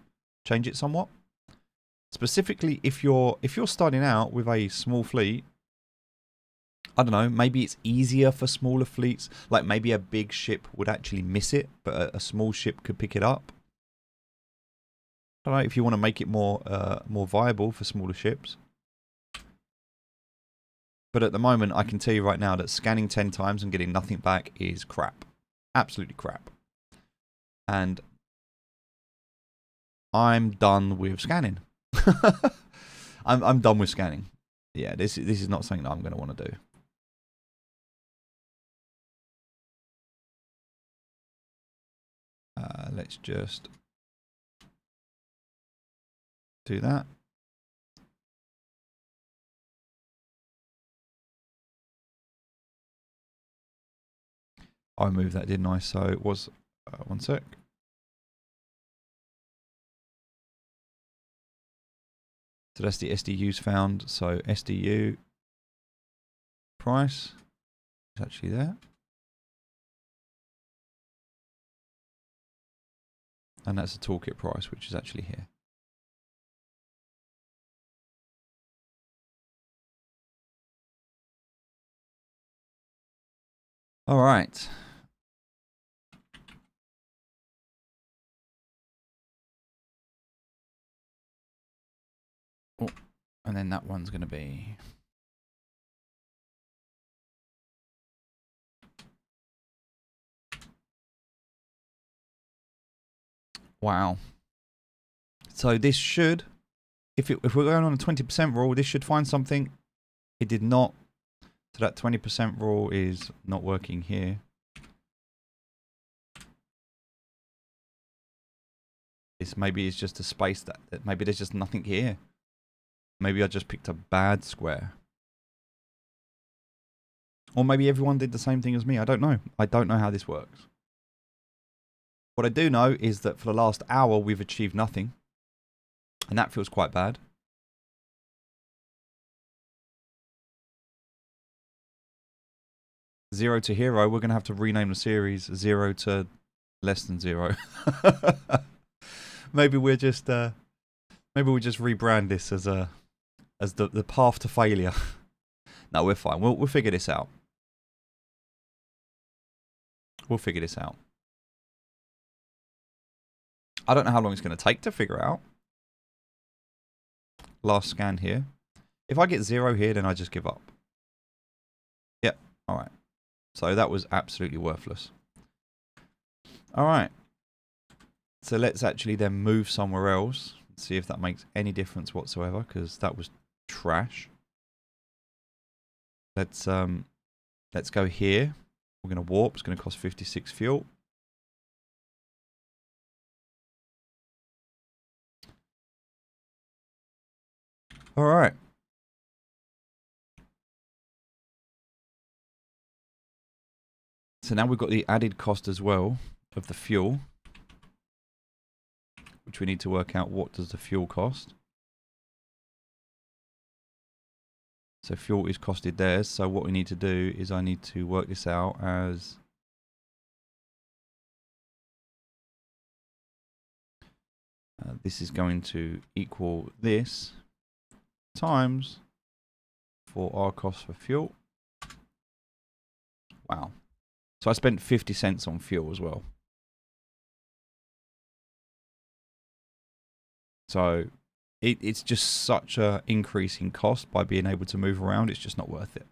it somewhat. Specifically, if you're starting out with a small fleet, I don't know, maybe it's easier for smaller fleets. Like maybe a big ship would actually miss it, but a small ship could pick it up. I don't know if you want to make it more viable for smaller ships. But at the moment, I can tell you right now that scanning 10 times and getting nothing back is crap. Absolutely crap. And I'm done with scanning. I'm done with scanning. Yeah, this is not something that I'm going to want to do. Let's just do that. I moved that, didn't I? So it was, one sec. So that's the SDUs found. So SDU price is actually there. And that's the toolkit price, which is actually here. All right. Oh, and then that one's going to be... Wow. So this should, if we're going on a 20% rule, this should find something. It did not. So that 20% rule is not working here. This maybe is just a space that maybe there's just nothing here. Maybe I just picked a bad square. Or maybe everyone did the same thing as me. I don't know. I don't know how this works. What I do know is that for the last hour, we've achieved nothing. And that feels quite bad. Zero to hero, we're going to have to rename the series 0 to less than 0. Maybe we'll just rebrand this as the path to failure. No, we're fine. We'll figure this out. We'll figure this out. I don't know how long it's going to take to figure out. Last scan here. If I get 0 here, then I just give up. Yep. All right. So that was absolutely worthless. All right. So let's actually then move somewhere else. See if that makes any difference whatsoever, because that was trash. Let's go here. We're going to warp. It's going to cost 56 fuel. All right. So now we've got the added cost as well of the fuel, which we need to work out what does the fuel cost. So fuel is costed there. So what we need to do is I need to work this out as this is going to equal this times for our cost for fuel. Wow. So I spent 50 cents on fuel as well. So it's just such an increase in cost by being able to move around. It's just not worth it.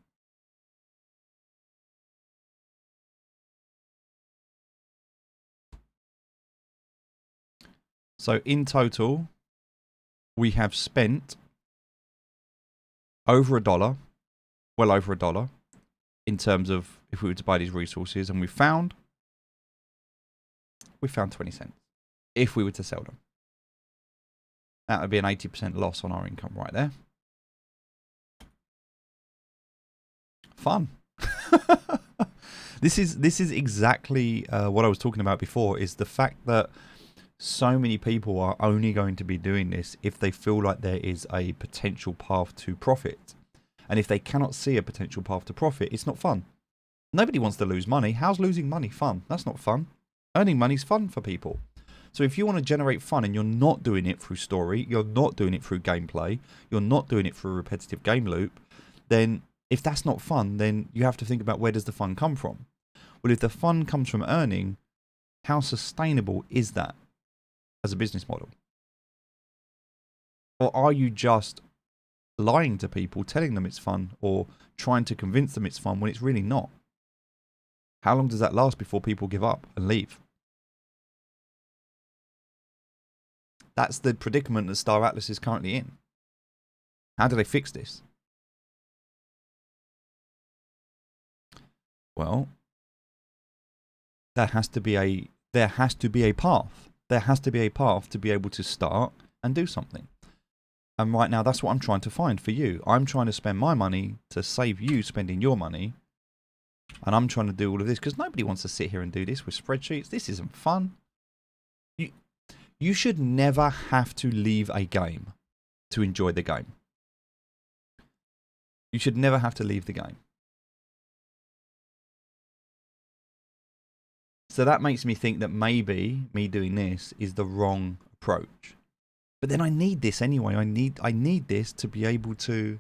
So in total, we have spent over $1, well over $1, in terms of if we were to buy these resources, and we found 20 cents if we were to sell them. That would be an 80% loss on our income right there. Fun. This is exactly what I was talking about before, is the fact that so many people are only going to be doing this if they feel like there is a potential path to profit. And if they cannot see a potential path to profit, it's not fun. Nobody wants to lose money. How's losing money fun? That's not fun. Earning money is fun for people. So if you want to generate fun and you're not doing it through story, you're not doing it through gameplay, you're not doing it through a repetitive game loop, then if that's not fun, then you have to think about where does the fun come from? Well, if the fun comes from earning, how sustainable is that as a business model? Or are you just lying to people, telling them it's fun, or trying to convince them it's fun when it's really not? How long does that last before people give up and leave? That's the predicament that Star Atlas is currently in. How do they fix this? Well, there has to be a path. There has to be a path to be able to start and do something. And right now, that's what I'm trying to find for you. I'm trying to spend my money to save you spending your money. And I'm trying to do all of this because nobody wants to sit here and do this with spreadsheets. This isn't fun. You should never have to leave a game to enjoy the game. You should never have to leave the game. So that makes me think that maybe me doing this is the wrong approach. But then I need this anyway. I need this to be able to,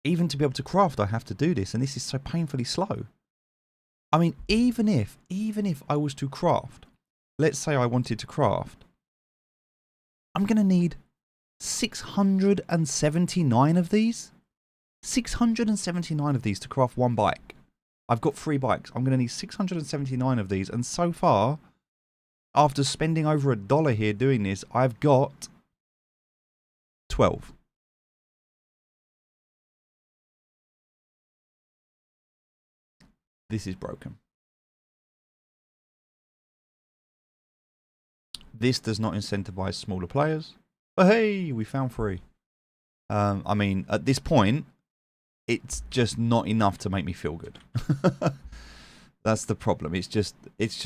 even to be able to craft, I have to do this. And this is so painfully slow. I mean, even if I was to craft, let's say I wanted to craft, I'm going to need 679 of these. 679 of these to craft one bike. I've got 3 bikes. I'm going to need 679 of these. And so far, after spending over $1 here doing this, I've got 12. This is broken. This does not incentivize smaller players. But hey, we found 3. I mean, at this point, it's just not enough to make me feel good. That's the problem. It's just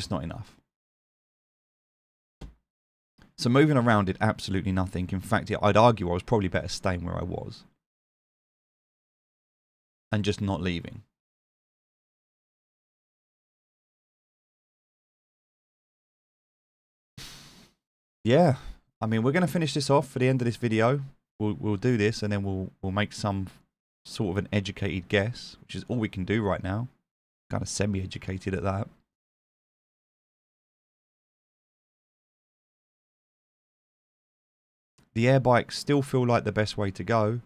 not enough. So moving around did absolutely nothing. In fact, I'd argue I was probably better staying where I was. And just not leaving. Yeah. I mean, we're going to finish this off for the end of this video. We'll do this and then we'll make some sort of an educated guess, which is all we can do right now. Kind of semi-educated at that. The air bikes still feel like the best way to go.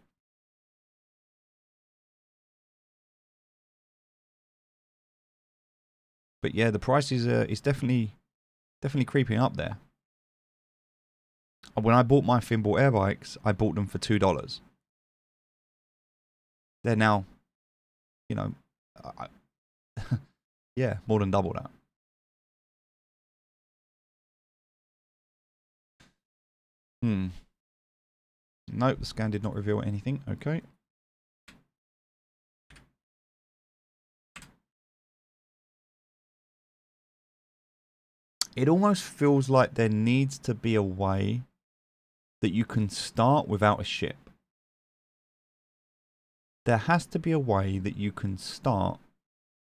But yeah, the price is definitely creeping up there. When I bought my Finball air bikes, I bought them for $2. They're now, you know, yeah, more than double that. Nope, the scan did not reveal anything. Okay. It almost feels like there needs to be a way that you can start without a ship. There has to be a way that you can start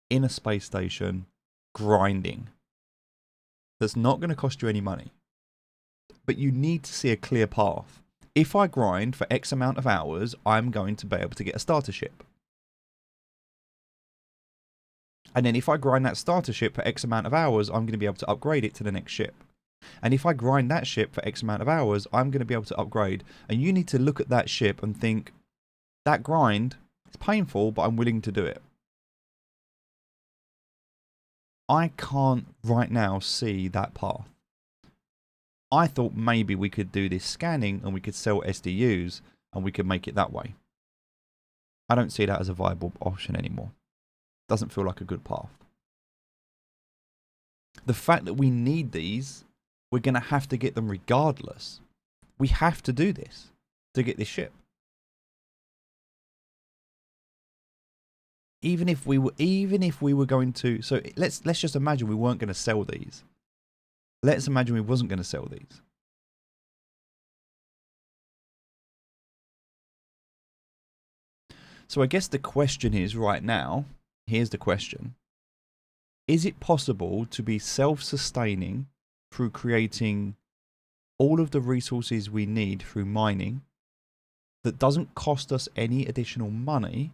in a space station grinding. That's not going to cost you any money. But you need to see a clear path. If I grind for X amount of hours, I'm going to be able to get a starter ship. And then if I grind that starter ship for X amount of hours, I'm going to be able to upgrade it to the next ship. And if I grind that ship for X amount of hours, I'm going to be able to upgrade. And you need to look at that ship and think, that grind is painful, but I'm willing to do it. I can't right now see that path. I thought maybe we could do this scanning and we could sell SDUs and we could make it that way. I don't see that as a viable option anymore. Doesn't feel like a good path. The fact that we need these, we're going to have to get them regardless. We have to do this to get this ship. Even if we were going to, so let's just imagine we weren't going to sell these. Let's imagine we wasn't going to sell these. So I guess the question is right now, here's the question. Is it possible to be self-sustaining through creating all of the resources we need through mining that doesn't cost us any additional money?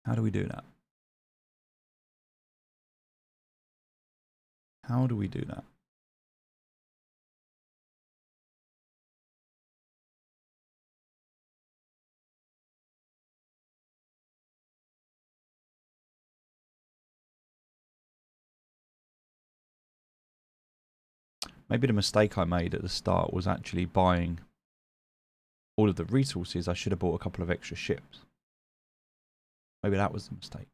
How do we do that? How do we do that? Maybe the mistake I made at the start was actually buying all of the resources. I should have bought a couple of extra ships. Maybe that was the mistake.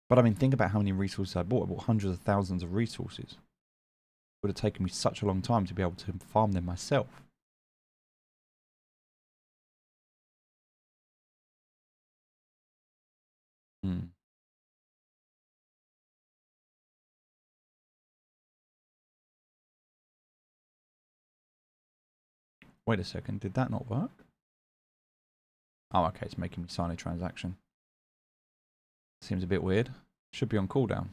But I mean, think about how many resources I bought. I bought hundreds of thousands of resources. It would have taken me such a long time to be able to farm them myself. Wait a second, did that not work? Oh, okay, it's making me sign a transaction. Seems a bit weird. Should be on cooldown.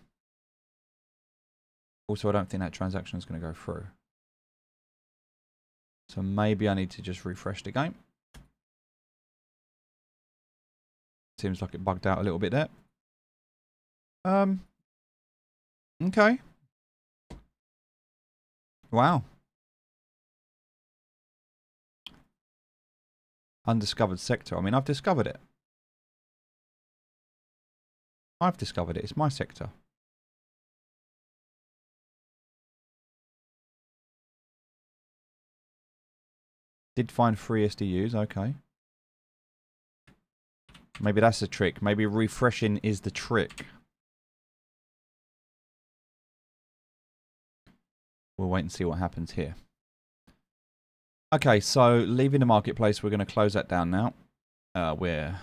Also, I don't think that transaction is going to go through. So maybe I need to just refresh the game. Seems like it bugged out a little bit there. Okay. Wow. Undiscovered sector. I mean, I've discovered it. I've discovered it. It's my sector. Did find 3 SDUs. Okay. Maybe that's the trick. Maybe refreshing is the trick. We'll wait and see what happens here. Okay, so leaving the marketplace, we're going to close that down now. We're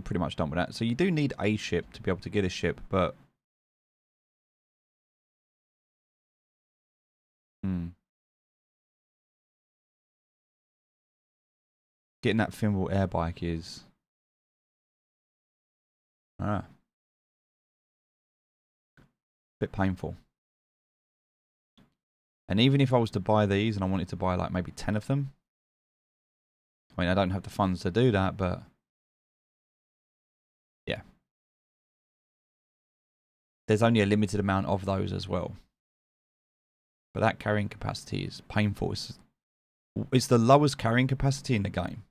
pretty much done with that. So you do need a ship to be able to get a ship, but getting that Finball air bike is a bit painful. And even if I was to buy these and I wanted to buy like maybe 10 of them, I mean, I don't have the funds to do that, but yeah. There's only a limited amount of those as well. But that carrying capacity is painful. It's the lowest carrying capacity in the game.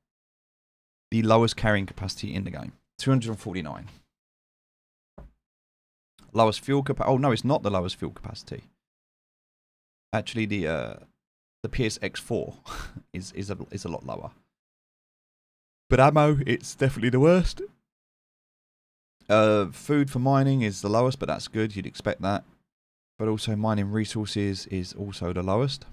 The lowest carrying capacity in the game. 249. Lowest fuel capacity. Oh no, it's not the lowest fuel capacity. Actually, the PSX4 is a lot lower. But ammo, it's definitely the worst. Food for mining is the lowest, but that's good. You'd expect that. But also mining resources is also the lowest.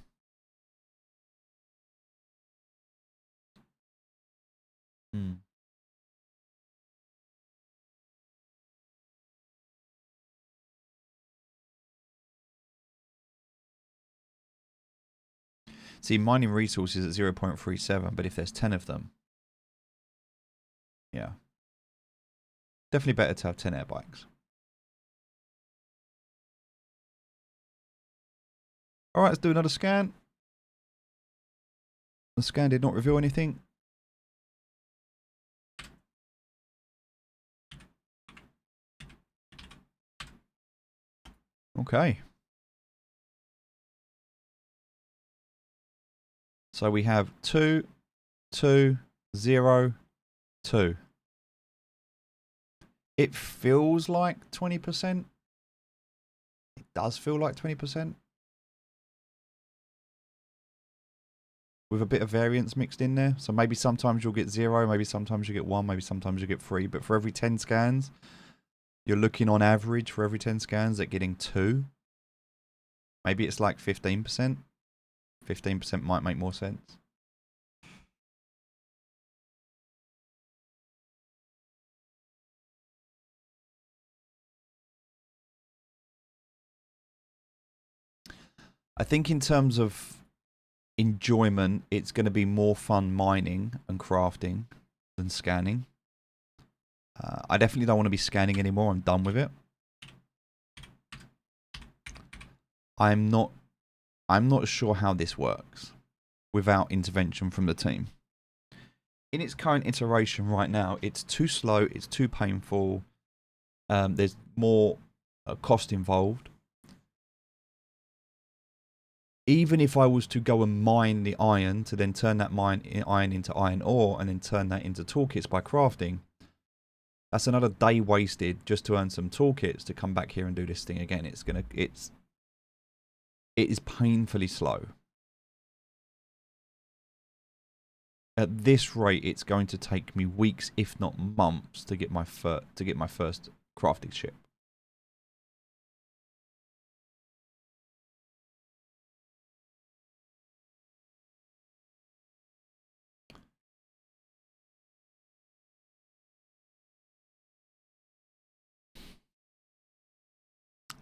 See, mining resources at 0.37, but if there's 10 of them, yeah. Definitely better to have 10 air bikes. Alright, let's do another scan. The scan did not reveal anything. Okay. So we have 2, 2, 0, 2. It feels like 20%. It does feel like 20%. With a bit of variance mixed in there. So maybe sometimes you'll get 0, maybe sometimes you get 1, maybe sometimes you get 3. But for every 10 scans, you're looking on average for every 10 scans at getting 2. Maybe it's like 15%. 15% might make more sense. I think in terms of enjoyment, it's going to be more fun mining and crafting than scanning. I definitely don't want to be scanning anymore. I'm done with it. I'm not sure how this works without intervention from the team. In its current iteration right now, it's too slow, it's too painful. There's more cost involved. Even if I was to go and mine the iron to then turn that iron into iron ore and then turn that into toolkits by crafting, that's another day wasted just to earn some toolkits to come back here and do this thing again. It is painfully slow. At this rate, it's going to take me weeks, if not months, to get my first crafting ship.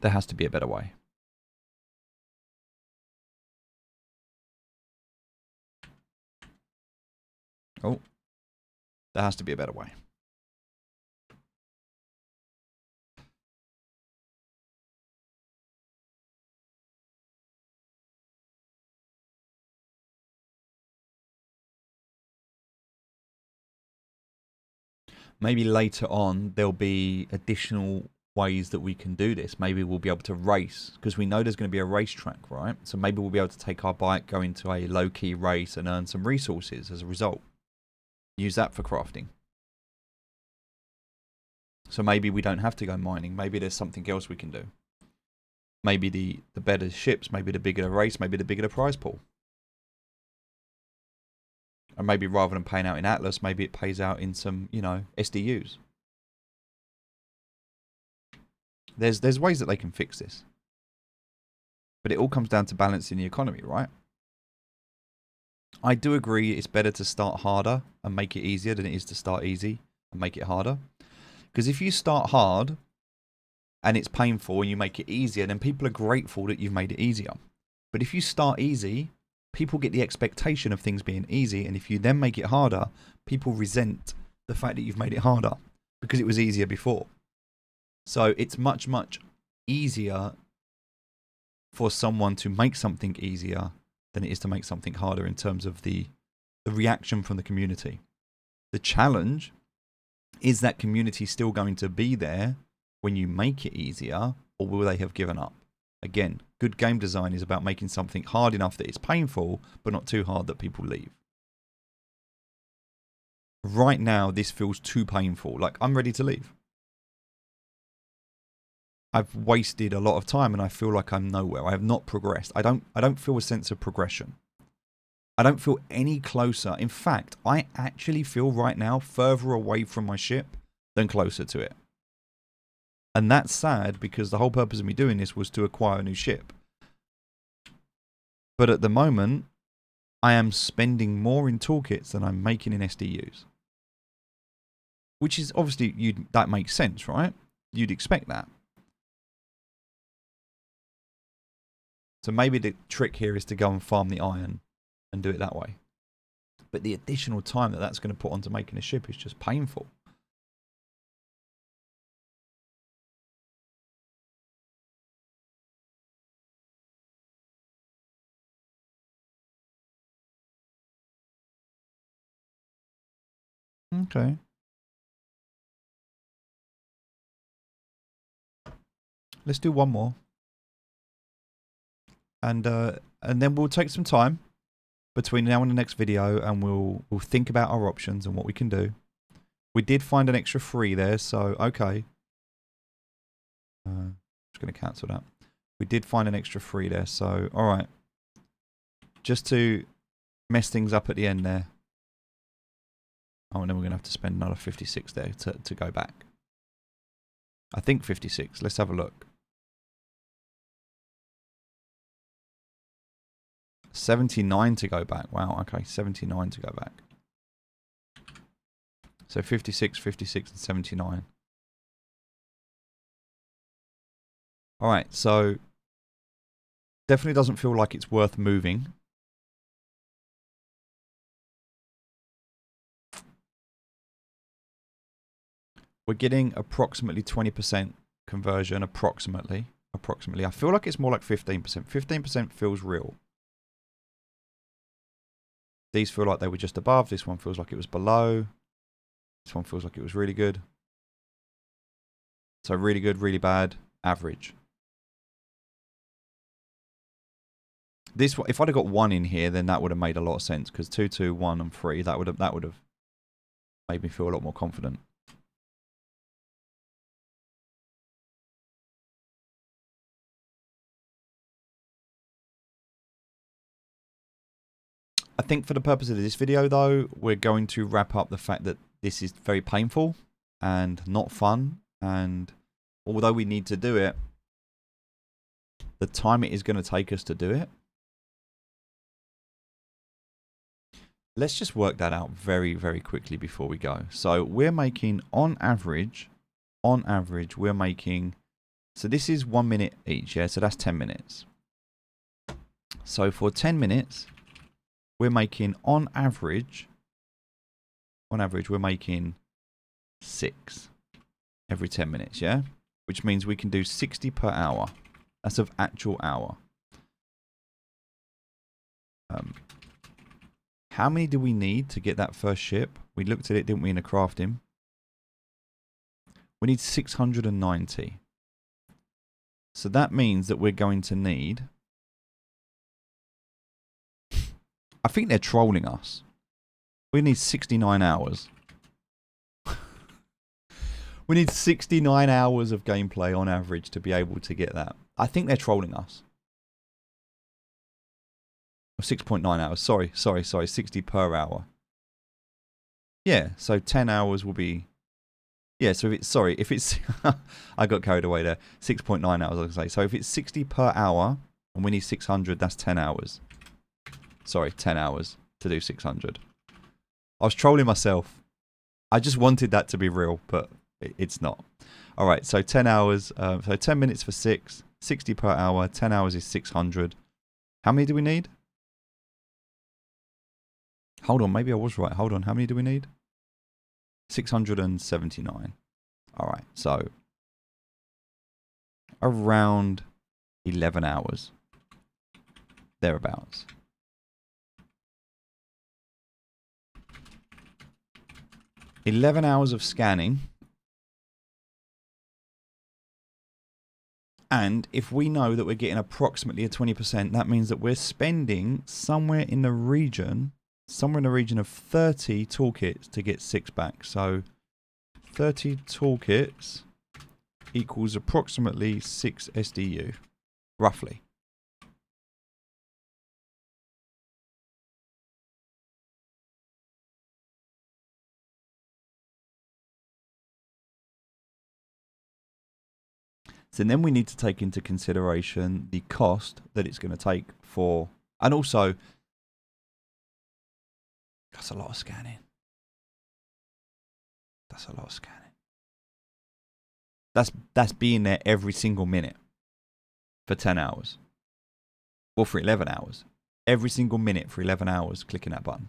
There has to be a better way. Oh, there has to be a better way. Maybe later on there'll be additional ways that we can do this. Maybe we'll be able to race, because we know there's going to be a racetrack, right? So maybe we'll be able to take our bike, go into a low-key race and earn some resources as a result. Use that for crafting. So maybe we don't have to go mining. Maybe there's something else we can do. Maybe the better ships, maybe the bigger the race, maybe the bigger the prize pool. And maybe rather than paying out in Atlas, maybe it pays out in some, SDUs. There's ways that they can fix this. But it all comes down to balancing the economy, right? I do agree it's better to start harder and make it easier than it is to start easy and make it harder. Because if you start hard and it's painful and you make it easier, then people are grateful that you've made it easier. But if you start easy, people get the expectation of things being easy. And if you then make it harder, people resent the fact that you've made it harder because it was easier before. So it's much, much easier for someone to make something easier than it is to make something harder in terms of the reaction from the community. The challenge is that community still going to be there when you make it easier, or will they have given up? Again, good game design is about making something hard enough that it's painful, but not too hard that people leave. Right now, this feels too painful. Like, I'm ready to leave. I've wasted a lot of time and I feel like I'm nowhere. I have not progressed. I don't feel a sense of progression. I don't feel any closer. In fact, I actually feel right now further away from my ship than closer to it. And that's sad because the whole purpose of me doing this was to acquire a new ship. But at the moment, I am spending more in toolkits than I'm making in SDUs. Which is obviously, that makes sense, right? You'd expect that. So maybe the trick here is to go and farm the iron and do it that way. But the additional time that that's going to put onto making a ship is just painful. Okay. Let's do one more. And then we'll take some time between now and the next video and we'll think about our options and what we can do. We did find an extra 3 there, so okay. Just going to cancel that. We did find an extra 3 there, so alright. Just to mess things up at the end there. Oh, and then we're going to have to spend another 56 there to go back. I think 56. Let's have a look. 79 to go back. Wow, okay, 79 to go back. So 56, 56, and 79. Alright, so definitely doesn't feel like it's worth moving. We're getting approximately 20% conversion, approximately. I feel like it's more like 15%. 15% feels real. These feel like they were just above. This one feels like it was below. This one feels like it was really good. So really good, really bad, average. This one, if I'd have got 1 in here, then that would have made a lot of sense because 2, 2, 1, and 3, that would have made me feel a lot more confident. I think for the purpose of this video, though, we're going to wrap up the fact that this is very painful and not fun. And although we need to do it, the time it is going to take us to do it, let's just work that out very, very quickly before we go. So we're making, on average, we're making, so this is 1 minute each, yeah? So that's 10 minutes. So for 10 minutes, we're making, on average, we're making 6 every 10 minutes, yeah? Which means we can do 60 per hour. That's of actual hour. How many do we need to get that first ship? We looked at it, didn't we, in the crafting? We need 690. So that means that we're going to need... I think they're trolling us. We need 69 hours. We need 69 hours of gameplay on average to be able to get that. I think they're trolling us. 6.9 hours. Sorry. 60 per hour. Yeah, so 10 hours will be... Yeah, so if it's... I got carried away there. 6.9 hours, I was going to say. So if it's 60 per hour, and we need 600, that's 10 hours. Sorry, 10 hours to do 600. I was trolling myself. I just wanted that to be real, but it's not. All right, so 10 hours. So 10 minutes for 6. 60 per hour. 10 hours is 600. How many do we need? Hold on, maybe I was right. Hold on, how many do we need? 679. All right, so around 11 hours. thereabouts. $11 hours of scanning. And if we know that we're getting approximately a 20%, that means that we're spending somewhere in the region of 30 toolkits to get 6 back. So 30 toolkits equals approximately 6 SDU, roughly. So then we need to take into consideration the cost that it's going to take for, and also, that's a lot of scanning. That's a lot of scanning. That's being there every single minute for 10 hours. Or for 11 hours. Every single minute for 11 hours clicking that button.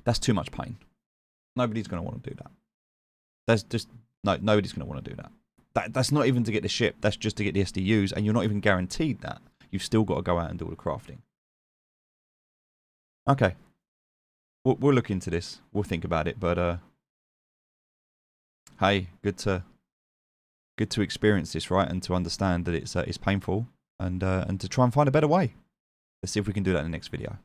That's too much pain. Nobody's going to want to do that. That's just, no, nobody's going to want to do that. That's not even to get the ship. That's just to get the SDUs, and you're not even guaranteed that. You've still got to go out and do all the crafting. Okay. We'll look into this. We'll think about it. But hey, good to experience this, right? And to understand that it's painful, and to try and find a better way. Let's see if we can do that in the next video.